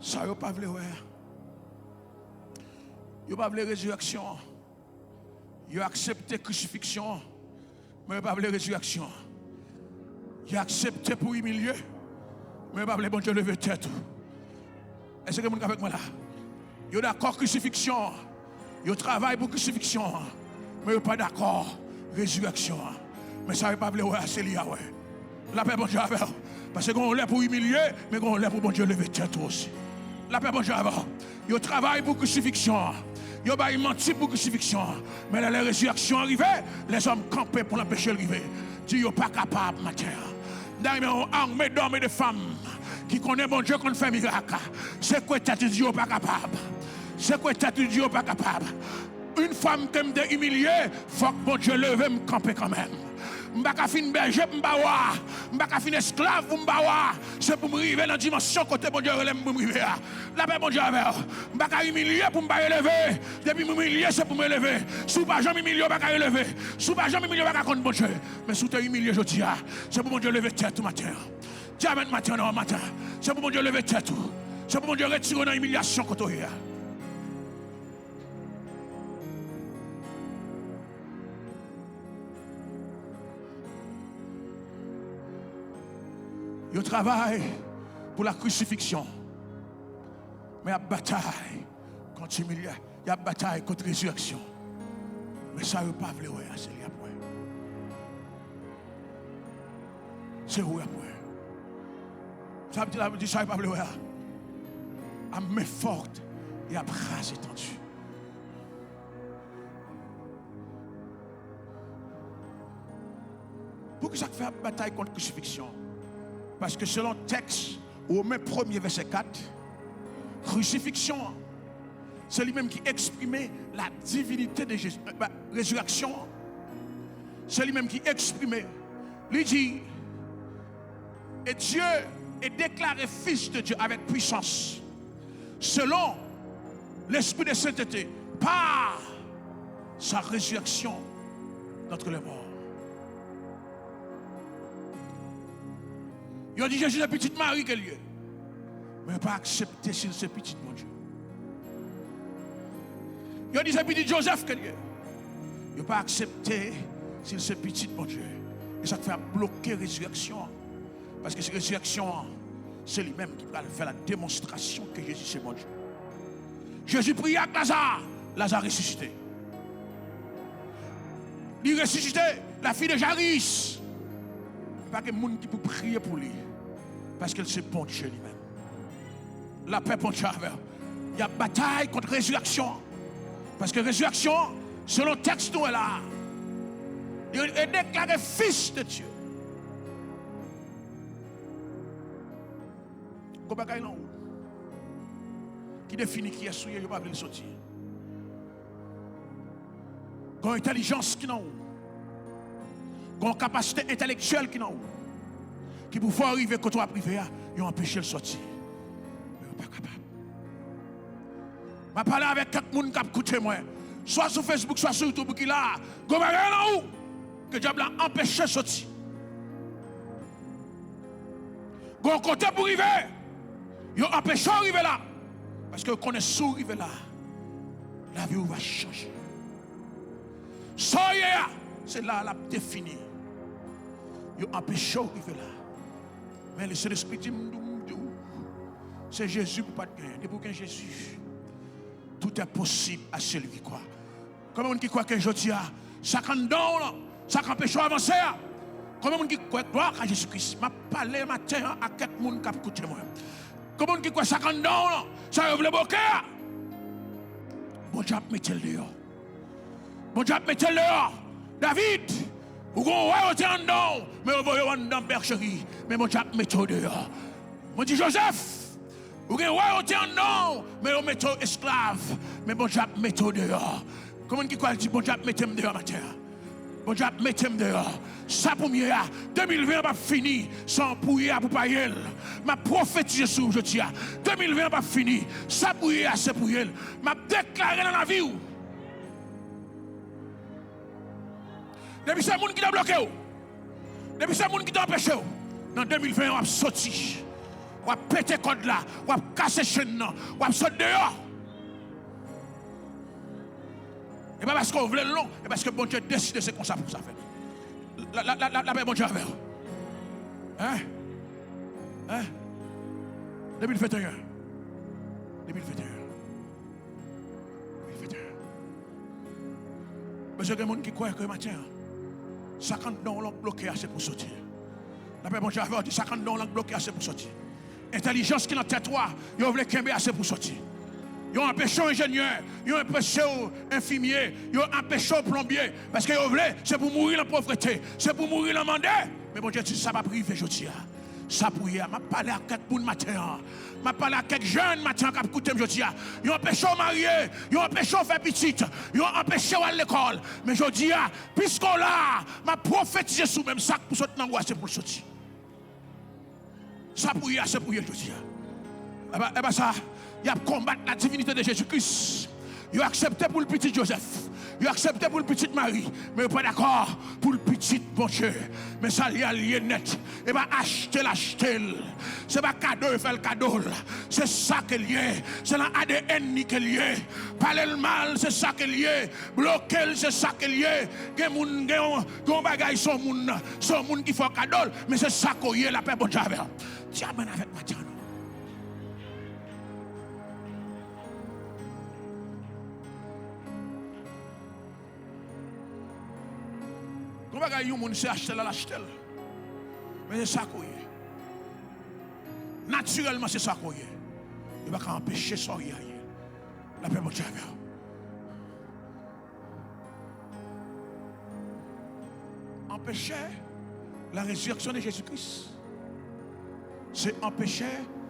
Ça, il n'y a pas de il n'y a pas de résurrection. Il a accepté la crucifixion, mais il n'y a pas de résurrection. Il a accepté pour humilier, mais il n'y a pas de bon Dieu lever tête. Est-ce que vous êtes avec moi là? Il est d'accord crucifixion. Il travaille pour crucifixion, mais il n'est pas d'accord résurrection. Mais ça, il n'y a pas de c'est lié. La paix, bon Dieu, parce qu'on l'a pour humilier, mais on l'a pour bon Dieu lever tête aussi. La paix, bon Dieu, il travaille pour crucifixion. Il a menti pour crucifixion. Mais là, la résurrection arrivée, les hommes campaient pour l'empêcher d'arriver. Dieu n'est pas capable, matin. D'ailleurs, armée d'hommes et de femmes qui connaissent mon Dieu qu'on fait miracle. C'est quoi tu Dieu n'est pas capable? C'est quoi tu Dieu n'est pas capable? Une femme qui me humiliée, il faut que mon Dieu leve me camper quand même. Je ne suis pas fin berger, je ne suis pas fin esclave, c'est pour me arriver dans la dimension côté mon Dieu relève pour me arriver. La paix mon Dieu avec. Je ne suis pas humilié pour me élever. Depuis me humilier, c'est pour me élever. Si je ne suis pas jamais humilié, je ne suis pas élever. Si je ne suis pas jamais humilié, je ne suis pas contre mon Dieu. Mais si tu es humilié, je dis, c'est pour mon Dieu lever tête tout matin. Dis amen matin, non matin. C'est pour mon Dieu lever tête tout. C'est pour mon Dieu retirer dans l'humiliation côté. Il travaille pour la crucifixion. Mais il y a bataille contre l'humiliation. Il y a bataille contre la résurrection. Mais ça, il ne pas vouloir, c'est lui après. C'est où après? Ça veut dire ça, il ne pas vouloir. À main forte et à bras étendus. Pourquoi ça fait la bataille contre la crucifixion? Parce que selon le texte, Romains 1er verset 4, crucifixion, c'est lui-même qui exprimait la divinité de Jésus. Résurrection, c'est lui-même qui exprimait. Il dit, et Dieu est déclaré fils de Dieu avec puissance, selon l'esprit de sainteté, par sa résurrection d'entre les morts. Il a dit Jésus est petite Marie qu'elle est. Mais il n'a pas accepté s'il c'est petite mon Dieu. Il a dit c'est petite Joseph qu'elle est. Il n'a pas accepté s'il c'est petite mon Dieu. Et ça te fait bloquer la résurrection. Parce que cette résurrection, c'est lui-même qui va faire la démonstration que Jésus c'est mon Dieu. Jésus prie avec Lazare. Lazare ressuscité. Il ressuscité la fille de Jairus. Pas que monde qui peut prier pour lui. Parce que c'est bon Dieu lui-même. La paix pour Dieu. Il y a bataille contre résurrection. Parce que résurrection, selon le texte où elle a, il est déclaré fils de Dieu. Qui définit qui est souillé, il ne va pas le sortir. Une intelligence qui n'a une capacité intellectuelle qui n'a qui pour faire arriver quand on a privé, ils ont empêché le sortir. Mais ils ne sont pas capables. Je parle avec quelqu'un qui a écouté moi, soit sur Facebook, soit sur YouTube, qui là, que diable a empêché de sortir. Bon côté pour arriver, ils ont empêché d'arriver là. Parce que qu'on est sous arriver là, la vie va changer. Soyez, c'est là la définie. Ils ont empêché d'arriver là. Mais le Saint-Esprit dit, c'est Jésus pour pas te gagner. Pour qu'un Jésus, tout est possible à celui qui croit. Comme on qui croit que je dis, ça quand ça empêche d'avancer. Comment on qui croit gloire à Jésus-Christ? M'a parlé matin à quelques monde qui écoute moi. Comment on qui croit 50 ans ça ouvre le bouquet? Bon Dieu mettez le dehors. Bon Dieu mettez le dehors. David, vous voyez en dedans, mais vous voyez en dedans bergerie, mais bon Dieu mettez le dehors. Mon dit Joseph, vous voyez en dedans, mais vous mettez esclave, mais bon Dieu mettez le dehors. Comment on qui croit dit bon Dieu mettez le dehors matin? Bon Dieu, mettez-moi dehors. Ça pour moi, 2020 pas fini sans pouiller pour payer. Ma prophétise sur je dis 2020 pas fini. Ça pouiller c'est pour elle. M'a déclaré dans la vie. Depuis ce monde qui t'a bloqué. Depuis ce monde qui t'a empêché. Dans 2020 on va sortir. On va péter code là, on va casser chaîne là, on va sortir dehors. Et pas parce qu'on voulait le long, et parce que bon Dieu décide c'est comme ça pour ça faire. La paix bon Dieu avec. Hein? 2021. 2021. Parce que il y a des gens qui croient que matin, 50 dons l'ont bloqué assez pour sortir. La paix bon Dieu avec dit 50 dons l'ont bloqué assez pour sortir. Intelligence qui est dans tête toi, ils veulent qu'il assez pour sortir. Ils ont empêché un ingénieur, ils ont empêché un infirmier, ils ont empêché un plombier. Parce qu'ils voulaient, c'est pour mourir la pauvreté, c'est pour mourir la mandé. Mais bon Dieu, ça va priver aujourd'hui. Ça pour hier, je parlé à quelques matin. Je parlé à quelques jeunes matin qui écoutent aujourd'hui. Ils ont empêché de marier, ils ont empêché de faire petite, ils ont empêché d'aller à l'école. Mais je dis, puisqu'on l'a, je prophétise sur même sac pour sortir dans c'est pour sortir. Ça pour hier, c'est pour hier, je dis. Eh bien ça. Il a combattu la divinité de Jésus-Christ. Il a accepté pour le petit Joseph. Il a accepté pour le petit Marie. Mais il n'est pas d'accord pour le petit bon Dieu. Mais ça, il y a lié net. Il va acheter. Ce n'est pas cadeau, il fait le cadeau. C'est ça qu'il y a. C'est l'ADN qu'il y a. Parler le mal, c'est ça qu'il y a. Bloquer, c'est ça qu'il y a. Il y a des bagailles, son monde qui fait cadeau. Mais c'est ça qu'il y a, la paix bon Dieu avec. Tiens, ben avec ma tienne. Comment est-ce que vous avez acheté l'acheter? Mais c'est ça qu'on est. Naturellement, c'est ça qu'on est. Il ne va pas empêcher ça. La paix, mon Dieu. Empêcher la résurrection de Jésus-Christ, c'est empêcher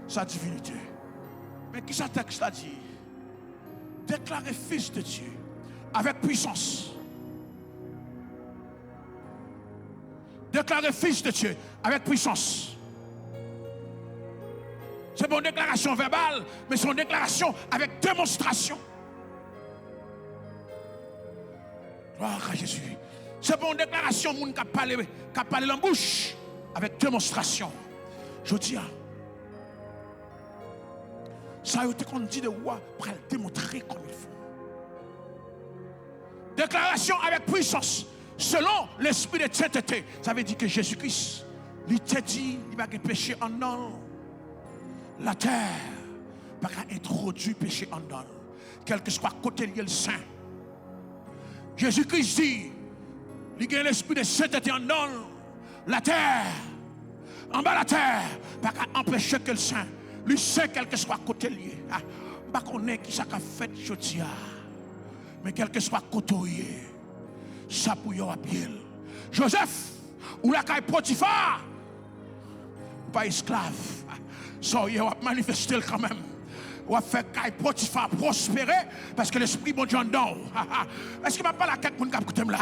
sa divinité. Mais qui ça texte a dit? Déclarer fils de Dieu avec puissance. Déclarer fils de Dieu avec puissance. C'est pas une déclaration verbale, mais c'est une déclaration avec démonstration. Gloire à Jésus. C'est pas une déclaration qui a parlé dans la bouche, avec démonstration. Je dis, ça a été qu'on dit de roi pour le démontrer comme il faut. Déclaration avec puissance. Selon l'esprit de sainteté, ça veut dire que Jésus-Christ, il t'a dit, il va péché en non. La terre va introduire péché en non. Quel que soit côté lié le saint. Jésus-Christ dit, il y a l'esprit de sainteté en non. La terre, en bas la terre, va empêcher que le saint, lui saint quel que soit côté lié. Pas qu'on ait qui ça a fait chotia. Mais quel que soit côté lié. Ça pour y avoir bien. Joseph, ou la caille Potiphar, pas esclave. Ça y a manifesté quand même. On va faire caille Potiphar prospérer parce que l'esprit bon Dieu en dedans. Est-ce qu'il ne va pas la quête moun qui écoute là?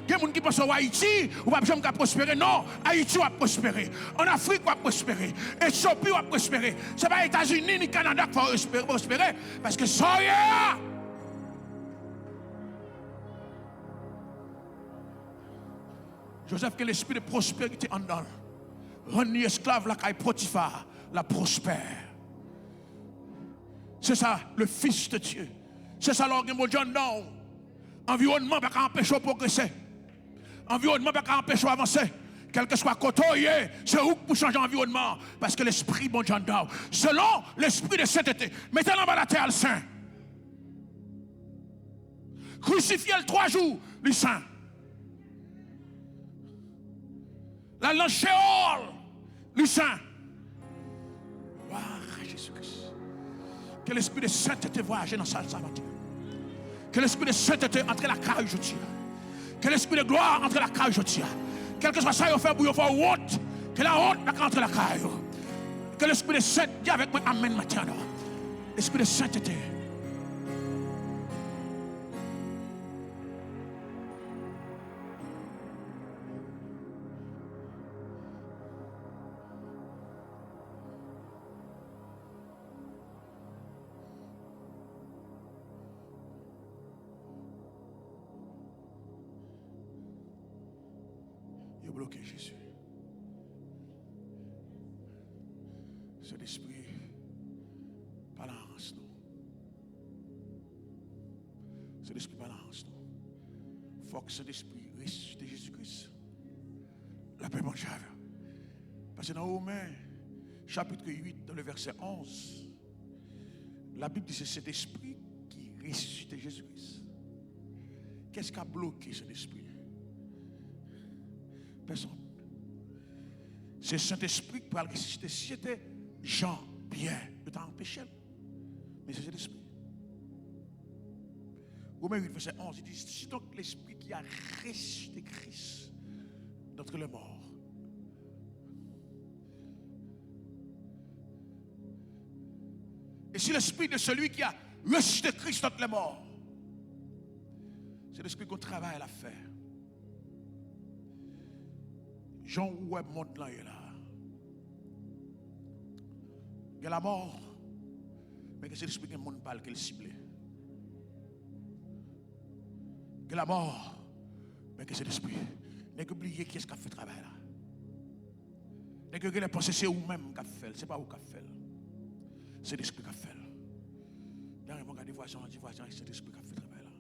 Il y a des gens qui pensent à Haïti, ou pas besoin de prospérer. Non, Haïti va prospérer. En Afrique va prospérer. Éthiopie va prospérer. Ce n'est pas les États-Unis ni Canada qui vont prospérer parce que ça y est. Joseph, que l'esprit de prospérité en dedans. Rendre esclave la caille Potiphar, la prospère. C'est ça, le Fils de Dieu. C'est ça l'organe de Dieu en dedans. Environnement ne peut pas empêcher de progresser. Environnement ne peut pas empêcher d'avancer. Quel que soit côté, c'est où pour changer l'environnement. Parce que l'esprit bon Dieu en dedans. Selon l'esprit de sainteté, mettez-le dans la terre le saint. Crucifiez le 3 jours, le saint. La langue Sheol. Lucien. Waouh, Jésus-Christ. Que l'esprit de sainteté voyage dans sa salle matin. Que l'esprit de sainteté entre la caille aujourd'hui. Que l'esprit de gloire entre la caille aujourd'hui. Quel que soit ça, il fait pour faire honte. Que la honte n'a qu'entre la caille. Que l'esprit de sainteté, dis avec moi, amen matin. L'esprit de sainteté. Bloqué Jésus. Cet esprit balance nous. Cet esprit balance nous. Il faut que cet esprit ressuscite Jésus-Christ. La paix mange. Parce que dans Romains, chapitre 8, dans le verset 11, la Bible dit que c'est cet esprit qui ressuscite Jésus-Christ. Qu'est-ce qui a bloqué cet esprit? Personne. C'est Saint-Esprit qui peut le ressusciter. Si c'était Jean, Pierre, il t'a empêché. Mais c'est l'Esprit. Romains 8, verset 11, il dit, c'est donc l'Esprit qui a ressuscité Christ d'entre les morts. Et si l'Esprit de celui qui a ressuscité Christ d'entre les morts, c'est l'Esprit qu'on travaille à faire. Jean Web monte là et là. Il y a la mort, mais que c'est l'esprit qui monde parle qu'elle cible. Il y a la mort, mais que c'est l'esprit. N'est qu'à oublier qui est-ce qui a fait le travail là. N'est que les pensées c'est vous-même qui a fait, c'est pas vous qui a fait. C'est l'esprit qui a fait. Dernier moment, regardez voisin, on dit voisin, c'est l'esprit qui a fait le travail là.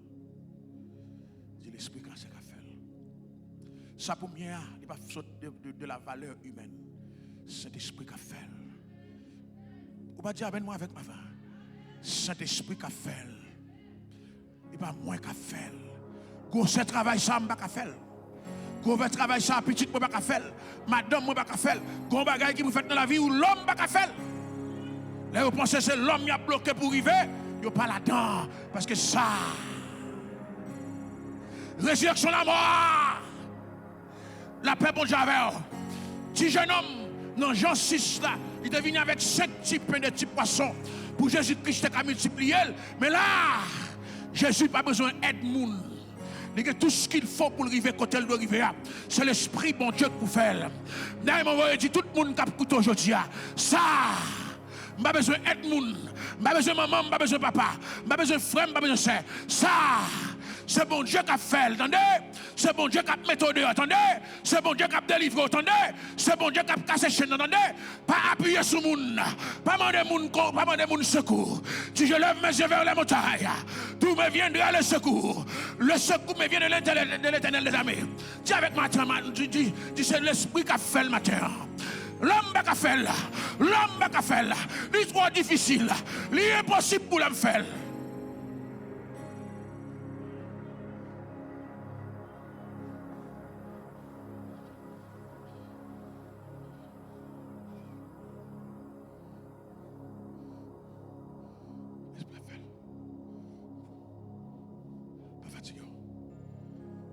C'est l'esprit qui a fait. Ça pour moi, il n'est pas de la valeur humaine. Saint-Esprit qui a fait. Vous va dire avec moi avec ma femme. Saint-Esprit qui a fait. Il n'est pas moins qui a fait. Quand ce travail, ça, je ne vais pas faire. Quand ce travail, ça, petit, je ne vais pas faire. Madame, je ne vais pas faire. Quand bagaille qui vous fait dans la vie, où l'homme ne va pas faire. Là, vous pensez que c'est l'homme qui a bloqué pour arriver. Il n'y a pas là-dedans. Parce que ça. Résurrection la mort. La paix, bon Dieu, petit jeune homme, dans Jean 6, là, il est venu avec 5 petits pains de petits poissons pour Jésus-Christ qui a multiplié. Mais là, Jésus n'a pas besoin d'aide moun. Il a tout ce qu'il faut pour arriver côté de arriver. C'est l'esprit, bon Dieu, pour faire. D'ailleurs, il dit tout le monde qui a écouté aujourd'hui, ça, je n'ai pas besoin d'aide moun. Je n'ai pas besoin de maman, je n'ai pas besoin de papa. Je n'ai pas besoin de frère, je n'ai pas besoin de sœur. Ça, c'est bon Dieu qui a fait, attendez. C'est bon Dieu qui a méthode, attendez. C'est bon Dieu qui a délivré, attendez. C'est bon Dieu qui a cassé chaîne, attendez. Pas appuyer sur le monde. Pas demander mon secours. Si je lève mes yeux vers les montagnes, tout me viendra le secours. Le secours me vient de l'Éternel des armées. Dis avec moi, dis c'est l'esprit qui a fait le matin. L'homme qui a fait là. L'homme qui a fait là. Il est trop difficile. Il est impossible pour l'homme faire.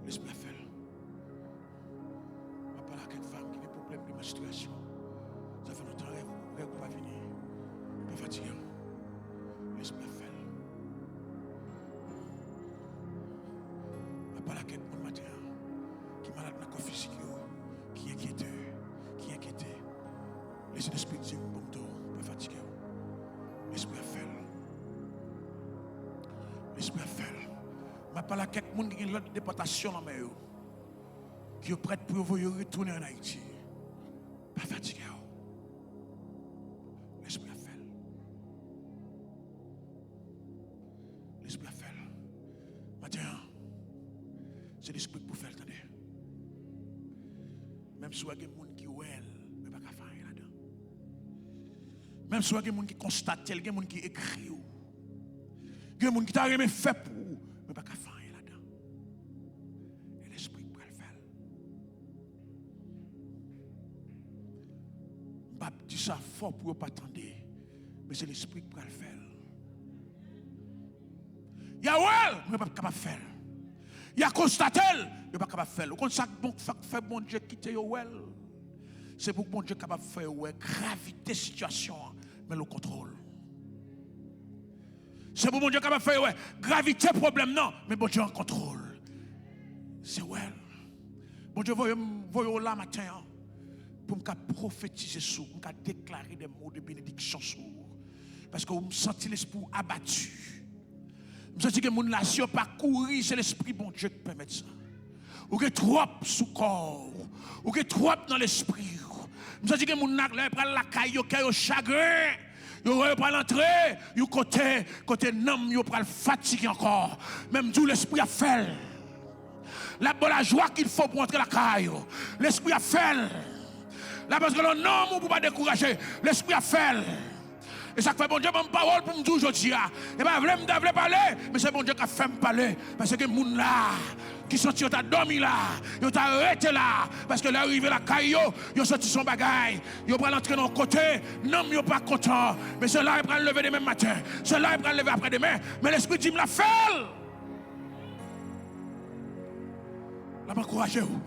L'esprit a fait. Je parle à quelques femmes qui ont des problèmes de menstruation. Ça fait longtemps que vous pas venir. Pas fatigué. L'esprit a fait. Je parle à quelques matin qui est malade dans le corps physique, qui est inquiété. Laissez l'esprit dire bon tour, pas fatigué. L'esprit a fait. L'esprit a fait. Je parle à quelqu'un qui a une déportation dans mes qui est prêt pour vous retourner en Haïti. Pas fatigué. L'esprit a fait. L'esprit a fait. Maintenant, c'est l'esprit pour faire, attendez. Même si vous avez des gens qui ouèlent, mais pas qu'à faire là-dedans. Même si vous avez des gens qui constatent, il y a des gens qui écrivent. Il y a des gens qui t'ont rien fait pour vous, mais pas qu'à faire là-dedans. Et l'esprit peut le faire. pas dire ça fort pour ne pas attendre. Mais c'est l'esprit qui va le faire. Il y a well, mais pas capable de faire. Il y a constaté, mais pas capable de faire. Quand ça fait bon Dieu quitter yo well. C'est pour que bon Dieu capable de faire ouais gravité situation, mais le contrôle. C'est pour bon Dieu capable de faire ouais gravité problème non, mais bon Dieu en contrôle. C'est well. Bon Dieu voyez là matin pour me prophétiser sur, pour me déclarer des mots de bénédiction sur. Parce que vous me sentez l'esprit abattu. Vous sentez que mon nation pas courir, c'est l'esprit bon Dieu qui permet ça. Ou que trop sous corps, ou que trop dans l'esprit. Vous sentez que mon nation prend la caille, qui est au chagrin. Yo pas l'entrée, yo côté nam yo pas fatigué encore. Même tout l'esprit a fait. La joie qu'il faut pour entrer la caille. L'esprit a fait. Là parce que le nom on peut pas décourager, l'esprit a fait. Et ça fait bon Dieu mon parole pour me dire aujourd'hui. Et pas vle parler, mais c'est bon Dieu qui a fait me parler parce que moun là qui sont t'a dormi là, yo t'a arrêté là parce que là arrivé la caillou, yo sorti son bagaille, yo prend l'entrée dans côté, non yo pas content, mais cela il prend lever demain matin, cela il prend lever après demain, mais l'esprit dit me la fait. Là m'encourager vous.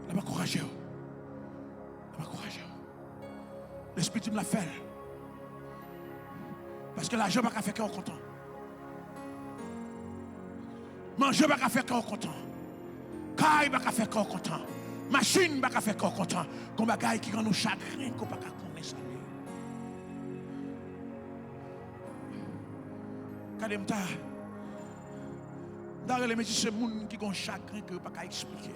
Là m'encourager vous. Là m'encourager vous. L'esprit dit me la fait. Parce que l'argent va faire qu'on content. Manger va faire qu'on content. Caille va faire qu'on content. Machine va faire qu'on content. Comme bagaille qui rend nous chagrin qu'on pas connaître ça. Kademta. Dans les médecins monde qui ont chagrin que pas expliquer.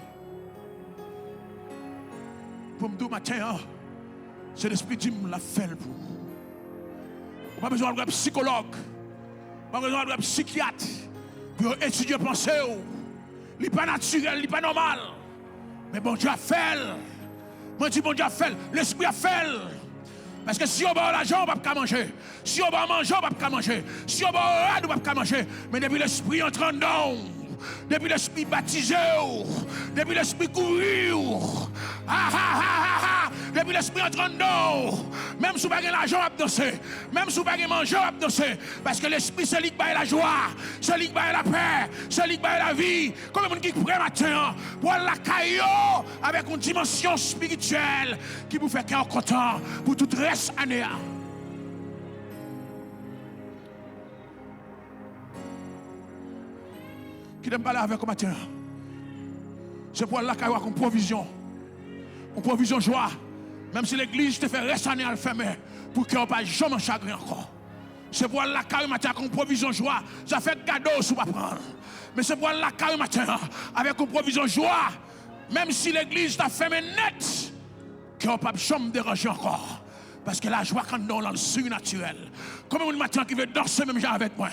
Pour me dire matin, c'est l'esprit qui me l'a fait pour vous. Pas besoin de psychologue, pas besoin de psychiatre pour étudier pensée. Il n'est pas naturel, il n'est pas normal. Mais bon Dieu a fait. Moi je dis bon Dieu a fait, l'esprit a fait. Parce que si on a l'argent, on ne peut pas manger. Si on va manger, on ne peut pas manger. Si on va on ne peut pas manger. Mais depuis l'esprit entrant dedans, depuis l'esprit baptisé, depuis l'esprit courir, depuis l'esprit entrant dedans, même si vous n'avez pas l'argent, on va danser. Même si vous n'avez pas manger, on va danser. Parce que l'esprit, c'est lui qui a la joie, c'est lui qui a la paix, c'est lui qui a la vie. Comme les gens qui prennent matin pour la caillou avec une dimension spirituelle qui vous fait cœur content pour tout le reste de l'année. Qui n'aime pas là avec vous matin? C'est pour la caillou avec une provision. Une provision joie. Même si l'église te fait rester à le fermer pour qu'il n'y ait pas jamais chagrin encore. C'est pour la caillou matin avec une provision joie. Ça fait cadeau si vous ne prendre. Mais c'est pour la caillou matin avec une provision joie. Même si l'église t'a fermé net, qu'il n'y ait pas jamais déranger encore. Parce que la joie quand on est dans le surnaturel. Comme un matin qui veut danser même genre avec moi.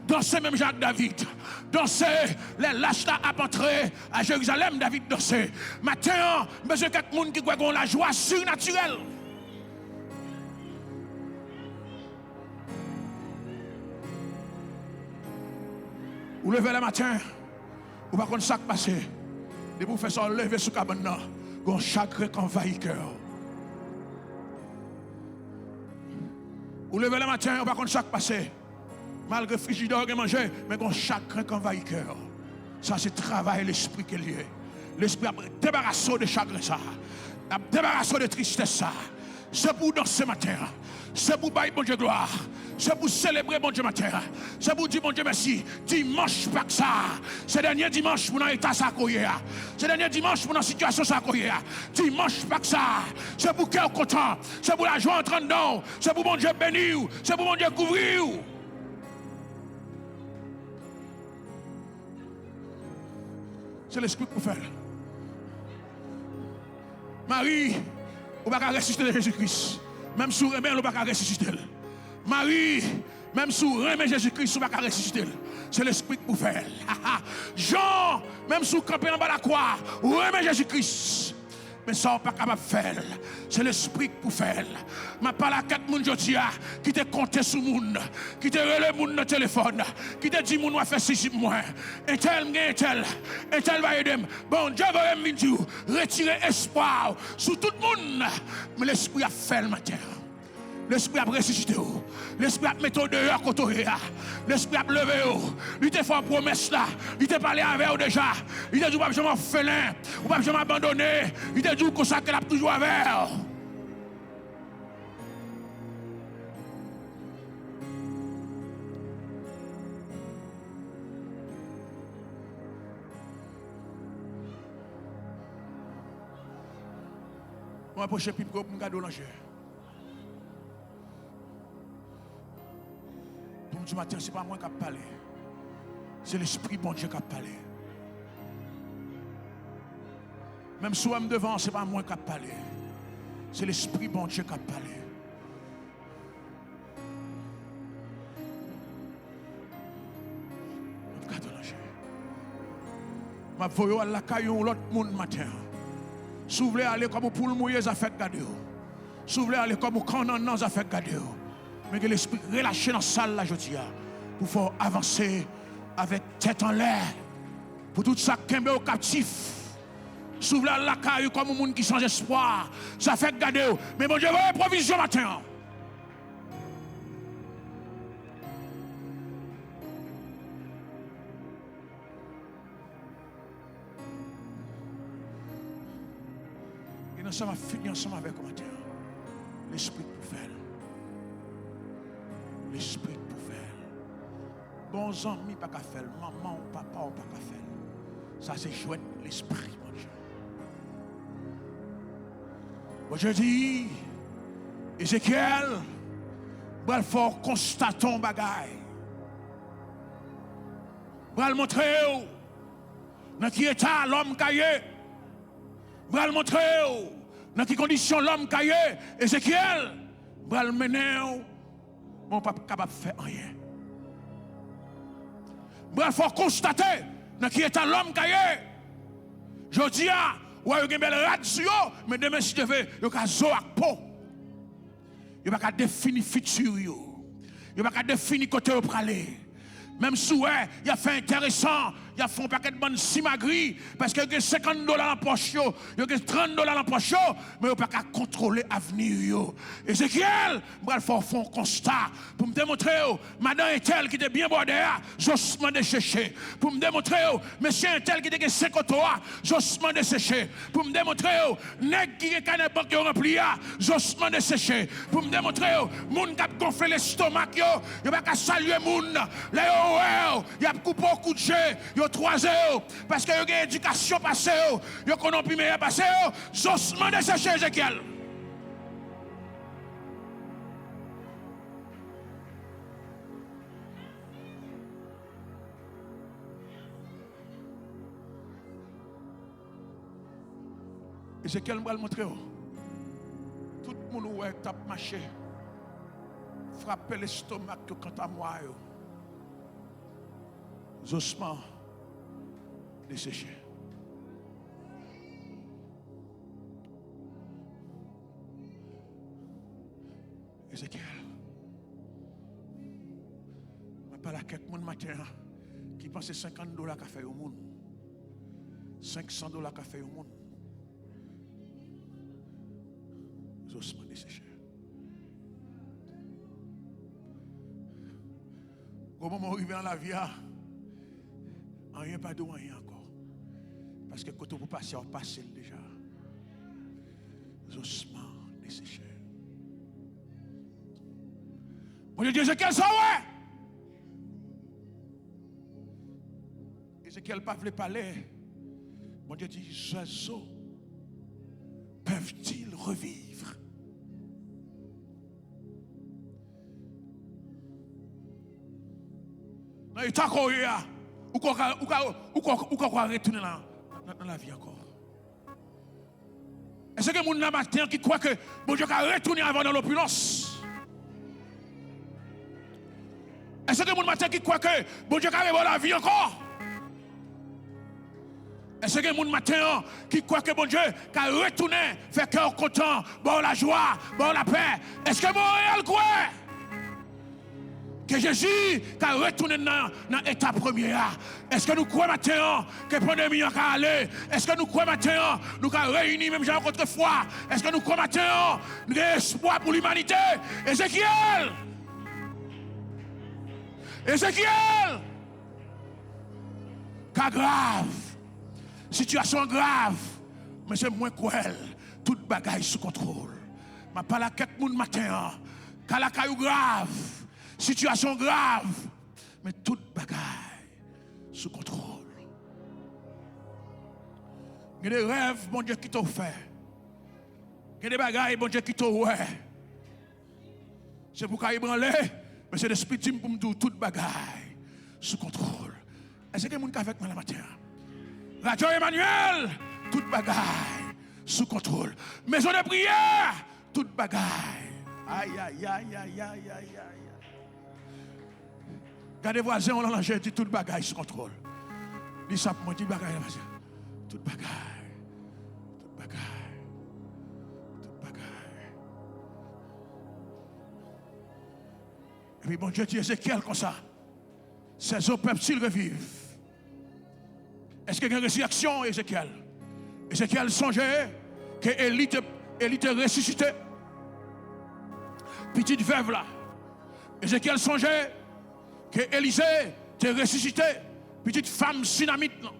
Danser même genre avec David. Danser, les lâches à entrer à Jérusalem, David danser. Matin, besoin de quelqu'un qui a la joie surnaturelle. Vous levez le matin, vous ne pouvez pas ça passer. Et vous faites ça lever sous cabane, vous avez un chagrin qui envahit le cœur. Vous levez le matin, on va contre chaque passé. Malgré frigidaire et manger, mais on chacun qui envahit le cœur. Ça, c'est travail l'esprit qui est lié. L'esprit a débarrassé de chagrin, ça. A débarrassé de tristesse, ça. C'est pour danser matin. C'est pour bailler bon Dieu gloire. C'est pour célébrer bon Dieu matin. C'est pour dire bon Dieu merci. Dimanche, pas que ça. C'est le dernier dimanche pour dans l'état ça courir. C'est le dernier dimanche pour dans la situation ça courir. Dimanche, pas que ça. C'est pour cœur content. C'est pour la joie entrant dedans. C'est pour bon Dieu bénir. C'est pour bon Dieu couvrir. C'est l'esprit pour faire. Marie, on ne va pas ressusciter Jésus-Christ. Même si on ne va pas ressusciter. Marie, même si on remet Jésus-Christ, on ne va pas ressusciter. C'est l'esprit pour faire. Jean, même si on campe en bas de la croix, on remet Jésus-Christ. Mais ça, on n'est pas capable de faire. C'est l'esprit pour faire. Je parle à 4 personnes qui te comptent sur le monde, qui te relèvent le monde dans le téléphone, qui te disent que nous faire ceci pour moi. Et tel va aider. Bon, Dieu va me dire, retirer espoir sur tout le monde. Mais l'esprit a fait le matin. L'esprit a ressuscité. L'esprit a mis dehors côté. L'esprit a levé. Il t'a fait une promesse là. Il t'a parlé avec vous déjà. Il t'a dit, vous ne pouvez pas faire, vous ne pouvez pas abandonner. Il t'a dit, comme ça qu'elle a toujours avec vous. On va approcher plus pour me garder l'ange. Pour me dire matin, ce n'est pas moi qui parle. C'est l'esprit bon Dieu qui parle. Même si je suis devant, ce n'est pas moi qui parle. C'est l'esprit bon Dieu qui parle. Regarde l'ange. Je vais à la caillou l'autre monde matin. Si vous voulez aller comme pour le mouiller, ça fait garder. Si vous voulez aller comme pour le ça fait garder. Mais que l'esprit relâché dans la salle là, je dis, pour faire avancer avec tête en l'air. Pour tout ça qui est au captif. Si vous voulez aller à la caillou comme un monde qui change espoir, ça fait garder. Mais bon Dieu, vous avez provision matin. Nous sommes finis ensemble avec vous matin. L'esprit pour faire. L'esprit pour faire. Bons amis pas qu'à faire. Maman ou papa ou pas qu'à faire. Ça c'est jouer l'esprit, mon Dieu. Bon, je dis, Ézéchiel, il faut constater un bagaille. Il faut montrer dans qui état l'homme caillé. Il faut montrer dans quelles conditions l'homme caillé, Ézéchiel, va le mener, mon papa capable de faire rien. Il faut constater dans qui est l'homme caillé. Je dis, ou il y a une belle radio, mais demain si je veux, il y a un zoo à peau. Il n'y a pas de définir le futur. Il n'y a pas de définir côté où aller. Même si il a fait intéressant, il a fait un paquet de bonnes simagris, parce qu'il y a $50 dans la poche, il y a $30 dans la poche, mais il n'y a pas qu'à contrôler l'avenir. Ézéchiel, je vais faire un constat pour me démontrer, madame est telle qui était bien bordée, j'ose de sécher. Pour me démontrer, monsieur est tel qui était 50 ans, j'ose de sécher. Pour me démontrer, nèg qui est canne banque rempli, j'ose de sécher. Pour me démontrer, moun qui a gonflé l'estomac, il n'y a pas qu'à saluer moun. Il y a coupé au coup de jeu, il y a 3 heures, parce qu'il y a une éducation passée, il y a une opinion passée, j'osement de sécher Ézéchiel. Ézéchiel va le montrer. Tout le monde où est tape marché, frapper l'estomac quand à moi. Ossements desséchés. Ézéchiel, je parle à quelqu'un matin qui pense $50 qu'a fait au monde, $500 qu'a fait au monde. Les ossements desséchés. Au moment où il vient dans la vie, rien pas de rien encore. Parce que quand vous passez, on passe déjà. Les ossements desséchés. Mon Dieu, Ézéchiel, ça ouais. Ézéchiel pas voulu parler. Mon Dieu dit, les oiseaux peuvent-ils revivre? Non, il t'a couru. Ou qu'on va retourner dans la vie encore. Est-ce que les gens matin qui croient que bon Dieu va retourner avant dans l'opulence? Est-ce que les gens matin qui croient que bon Dieu va avoir la vie encore? Est-ce qu'il y a des gens matin qui croient que bon Dieu qui a retourné, fait cœur content, bon la joie, bon la paix? Est-ce que Montréal croit que Jésus qui a retourné dans l'état premier? Est-ce que nous croyons maintenant que la pandémie a allé? Est-ce que nous croyons maintenant nous avons réuni même gens autrefois? Est-ce que nous croyons maintenant nous avons espoir pour l'humanité? Ézéchiel! Ézéchiel! Cas grave. Situation grave, mais c'est moins cruel. Toute bagaille sous contrôle. Je parle à quelqu'un matin. Quand la caillou grave, situation grave, mais toute bagaille sous contrôle. Il y a des rêves, bon Dieu, qui t'ont fait. Il y a des bagailles, bon Dieu, qui t'ont fait. C'est pour qu'il branler, mais c'est l'esprit pour me dire toute bagaille sous contrôle. Est-ce que quelqu'un qui a fait mal la matin? Radio Emmanuel, toute bagaille sous contrôle. Maison de prière, toute bagaille. Aïe, aïe, aïe, aïe, aïe, aïe, aïe. Regardez voisins, on l'a dit toute bagaille sous contrôle. Dis ça pour moi, toute bagaille. Toute bagaille. Toute bagaille. Toute bagaille. Et puis bon Dieu dit Ézéchiel comme ça. Ces eaux peuvent s'ils revivent. Est-ce qu'il y a une résurrection, Ézéchiel? Ézéchiel songeait que Élie te ressuscité. Petite veuve là. Ézéchiel songeait que Élisée te ressuscité. Petite femme sunamite là.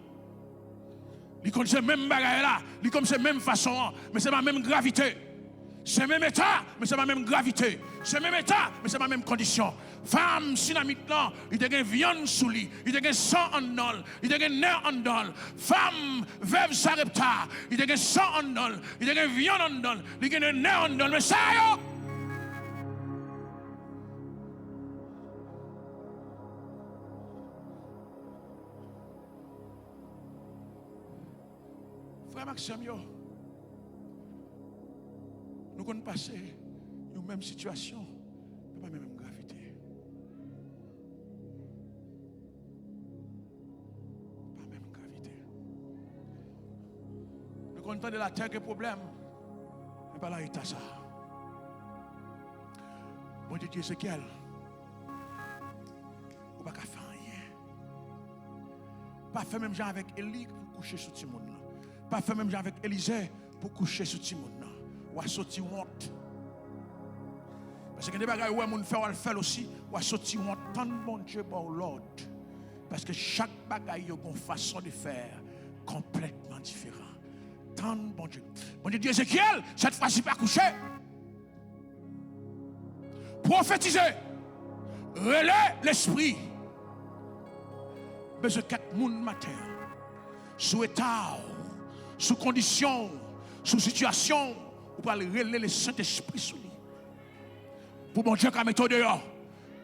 Il connaît ces mêmes bagailles là. Il connaît ces mêmes façons, mais c'est ma même gravité. C'est le même état, mais c'est ma même gravité. C'est le même état, mais c'est ma même condition. Femme synamite là, il y a une viande sous lui, il y a un sang en dol, il y a un nerf en dol. Femme veuve Sarepta, il y a un sang en dol, il y a une viande en dol, il y a un nerf en dol. Mais ça yo! Frère Maxime yo, nous connaissons passer une même situation, mais pas la même gravité. Pas la même gravité. Nous connaissons de la terre que problème, mais pas là l'état ça. Bon Dieu, Ézéchiel, on ne peut pas faire rien. Pas faire même genre avec Élie pour coucher sur tout le monde. Pas faire même genre avec Élisée pour coucher sur tout le monde. Ou à sortir honte. Parce que des bagages où on fait, on le fait aussi. Ou à sortir honte. Tant de bon Dieu pour l'ordre. Parce que chaque bagaille a une façon de faire complètement différente. Tant de bon Dieu. Bon Dieu dit Ézéchiel, cette fois-ci pas coucher. Prophétiser. Relais l'esprit. Mais ce 4 monde matin. Sous état, sous condition, sous situation. Pour aller relayer le Saint-Esprit sur lui. Pour bon Dieu qui a mis dehors.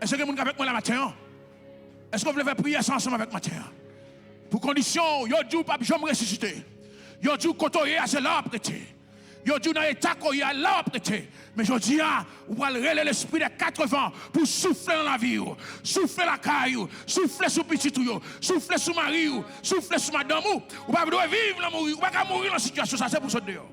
Est-ce que vous êtes avec moi la matin? Est-ce que vous voulez prier ensemble avec moi? Pour condition, yo dit pas jamais ressusciter. Yo dit côté à c'est là prêté. Yo dit dans état qu'on y a là prêté. Mais je dis vous allez relayer l'esprit des 80 pour souffler dans la vie, souffler la caille, souffler sur petit tout, souffler sur mari, souffler sur madame ou pas vivre la mourir, ou pas mourir dans la situation ça c'est pour ça dehors.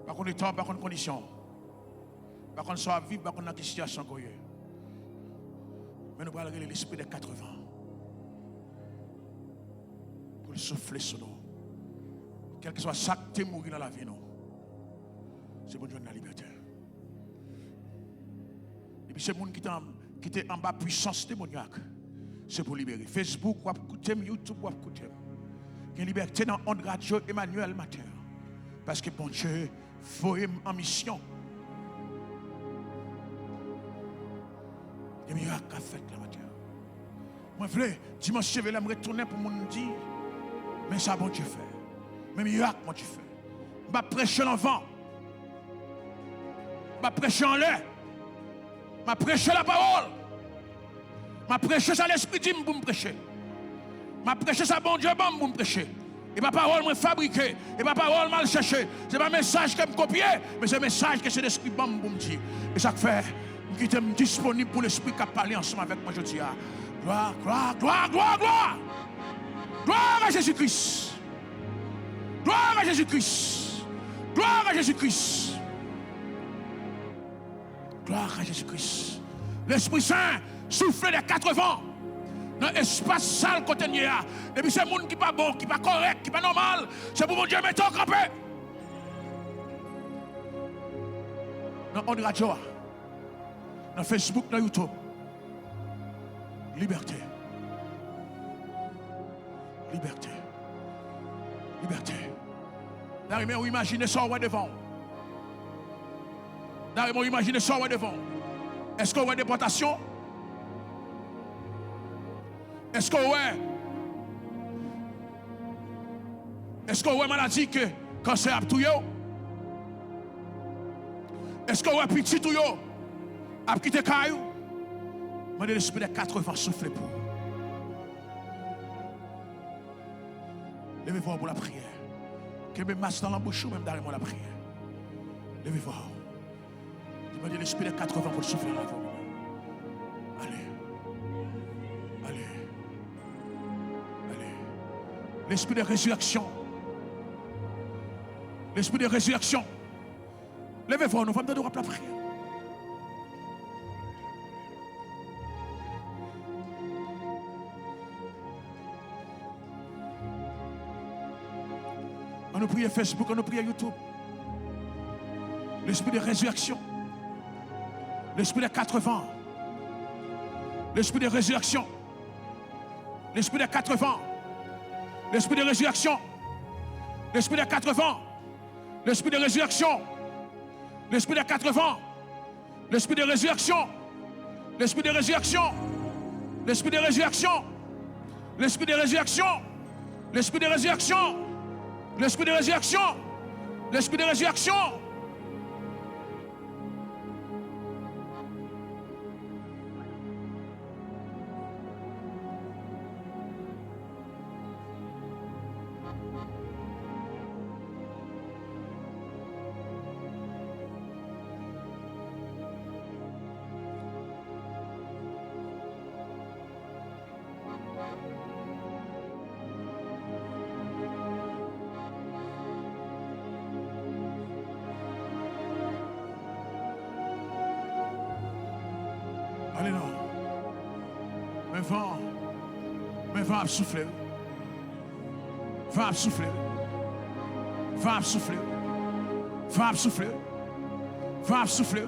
Par contre, temps, par contre, condition. Par contre, soit vivre, par contre, dans quelle situation qu'on est. Mais nous allons regarder l'esprit des 80. Pour le souffler sur nous. Quel que soit ça qui est mourir dans la vie, nous. C'est pour nous donner la liberté. Et puis, c'est le monde qui est en bas puissance démoniaque. C'est pour libérer. Facebook, YouTube, il y a liberté dans Onde Radio Emmanuel matin. Parce que bon Dieu, faut en mission. Des miracles à fait la matin. Moi, je voulais, dimanche, je vais me retourner pour me dire, mais ça, bon Dieu fait. Mais miracle, mon Dieu fait. Je vais prêcher l'enfant. Je prêche en l'air. Je prêche la parole. Je prêche ça l'esprit dit pour me prêcher. Je prêche ça bon Dieu pour me prêcher. Et ma parole me fabriquée. Et ma parole mal cherchée. Ce n'est pas un message que je copie, mais c'est un message que c'est l'esprit bon pour me dire. Et ça fait que je suis disponible pour l'esprit qui a parlé ensemble avec moi. Je dis gloire, gloire, gloire, gloire, gloire. Gloire à Jésus-Christ. Gloire à Jésus-Christ. Gloire à Jésus-Christ. Gloire à Jésus-Christ. L'Esprit Saint souffle les 4 vents dans l'espace sale côté de là. Depuis c'est monde qui pas bon, qui pas correct, qui pas normal, c'est pour mon Dieu mettre en campé. Dans on radio, dans Facebook, dans YouTube. Liberté. Liberté. Liberté. D'arriver à imaginer ça au devant. D'arriver à imaginer ça au devant. Est-ce qu'on a des déportations? Est-ce qu'on a maladie que cancer a tout? Est-ce qu'on a petit tout a quitté caillou? Je vais l'esprit des 80 souffler pour. Levez-vous pour la prière. Que me masse dans la bouche ou même derrière la prière. Levez-vous. Demandez l'esprit des 80 pour souffler dans vous. Allez. Allez. Allez. L'esprit de résurrection. L'esprit de résurrection. Levez-vous, nous allons me donner la prière. On nous prie Facebook, on nous prie YouTube. L'esprit de résurrection. L'esprit des 80. L'esprit de résurrection. L'esprit des 80. L'esprit de résurrection. L'esprit des 80. L'esprit de résurrection. L'esprit des 80. L'esprit de résurrection. L'esprit de résurrection. L'esprit de résurrection. L'esprit de résurrection. L'esprit de résurrection. L'esprit de résurrection. L'esprit de résurrection. Allez non. Mais vent à souffler. Vent à souffler. Vent à souffler. Vent à souffler. Vent à souffler.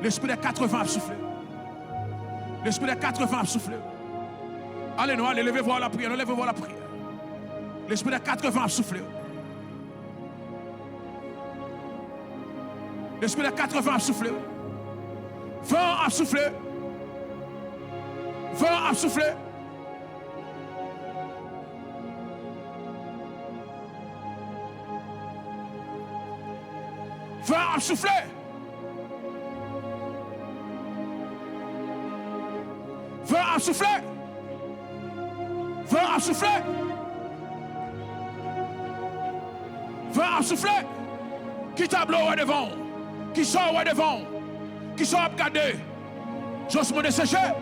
L'esprit des 80 à souffler. L'esprit des 80 à souffler. Allez non, allez, levez-vous à la prière. Levez-vous à la prière. L'esprit des 80 à souffler. L'esprit des 80 à souffler. Vent à souffler. Vent à souffler. Vent à souffler. Vent à souffler. Vent à souffler. Vent à souffler. Qui tableau est devant. Qui sort est devant. Qui sort à regarder. J'ose me dessécher.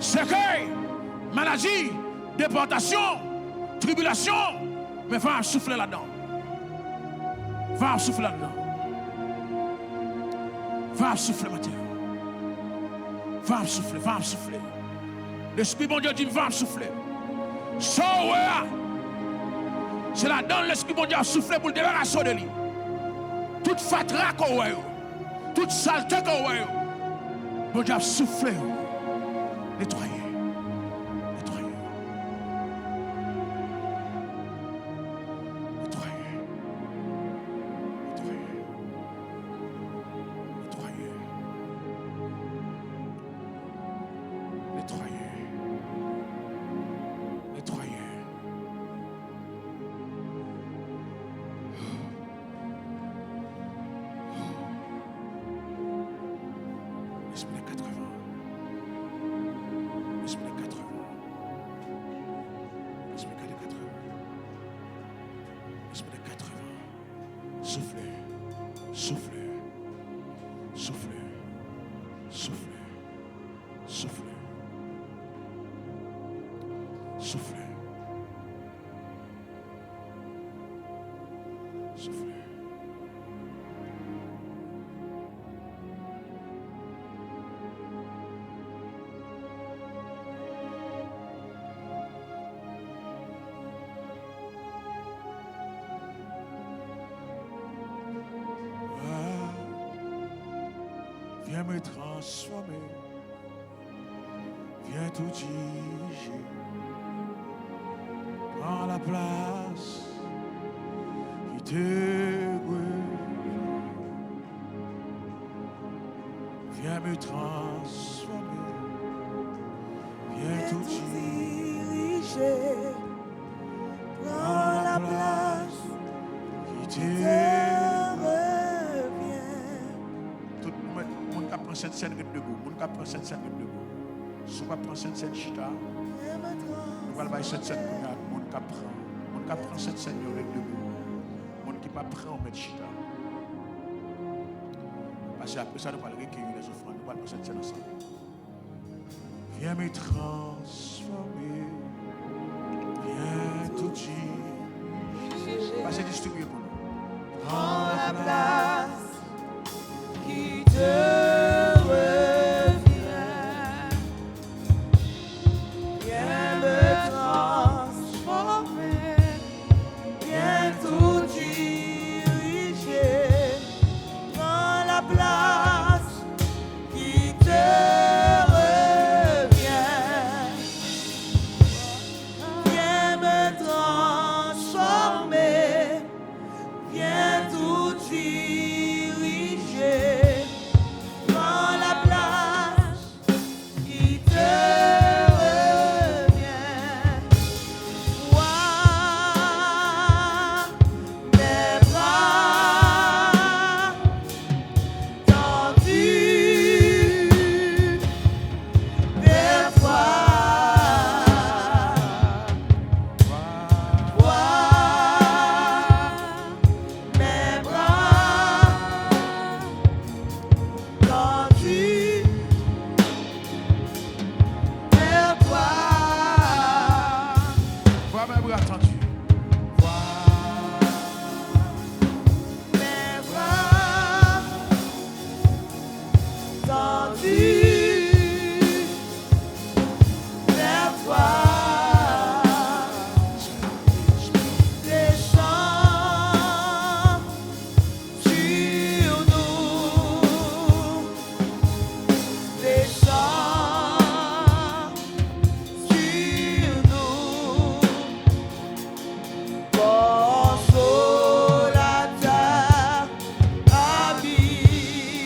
Cercueil, maladie, déportation, tribulation, mais va souffler là-dedans. Va souffler là-dedans. Va souffler, Mathieu. Va souffler, va souffler. L'Esprit bon Dieu dit va souffler. So, c'est là-dedans l'Esprit bon Dieu a soufflé pour le débarrasser de lui. Toute fatra qu'on voit, toute saleté qu'on voit, bon Dieu a soufflé. Nettoyer. Nettoyer. Nettoyer. Nettoyer. Nettoyer. Nettoyer. Nettoyer. Souffle. Souffle. Souffle. Souffle. Souffle. Souffle. Viens me transformer, viens tout diriger, prends la place qui t'est revue. Viens me transformer, viens tout diriger, prends la place qui t'est. Prends cette scène debout. Mon cap prend cette scène debout. Si on prend cette scène chita, nous allons voir cette scène mon cap prend. Mon cap prend cette scène debout. Mon qui pas prend on met chita. Parce que après ça nous allons recueillir les offrandes. Nous allons prendre cette scène ensemble. Viens me transformer. Viens tout dire. Passez distribuer pour nous. Prends la place.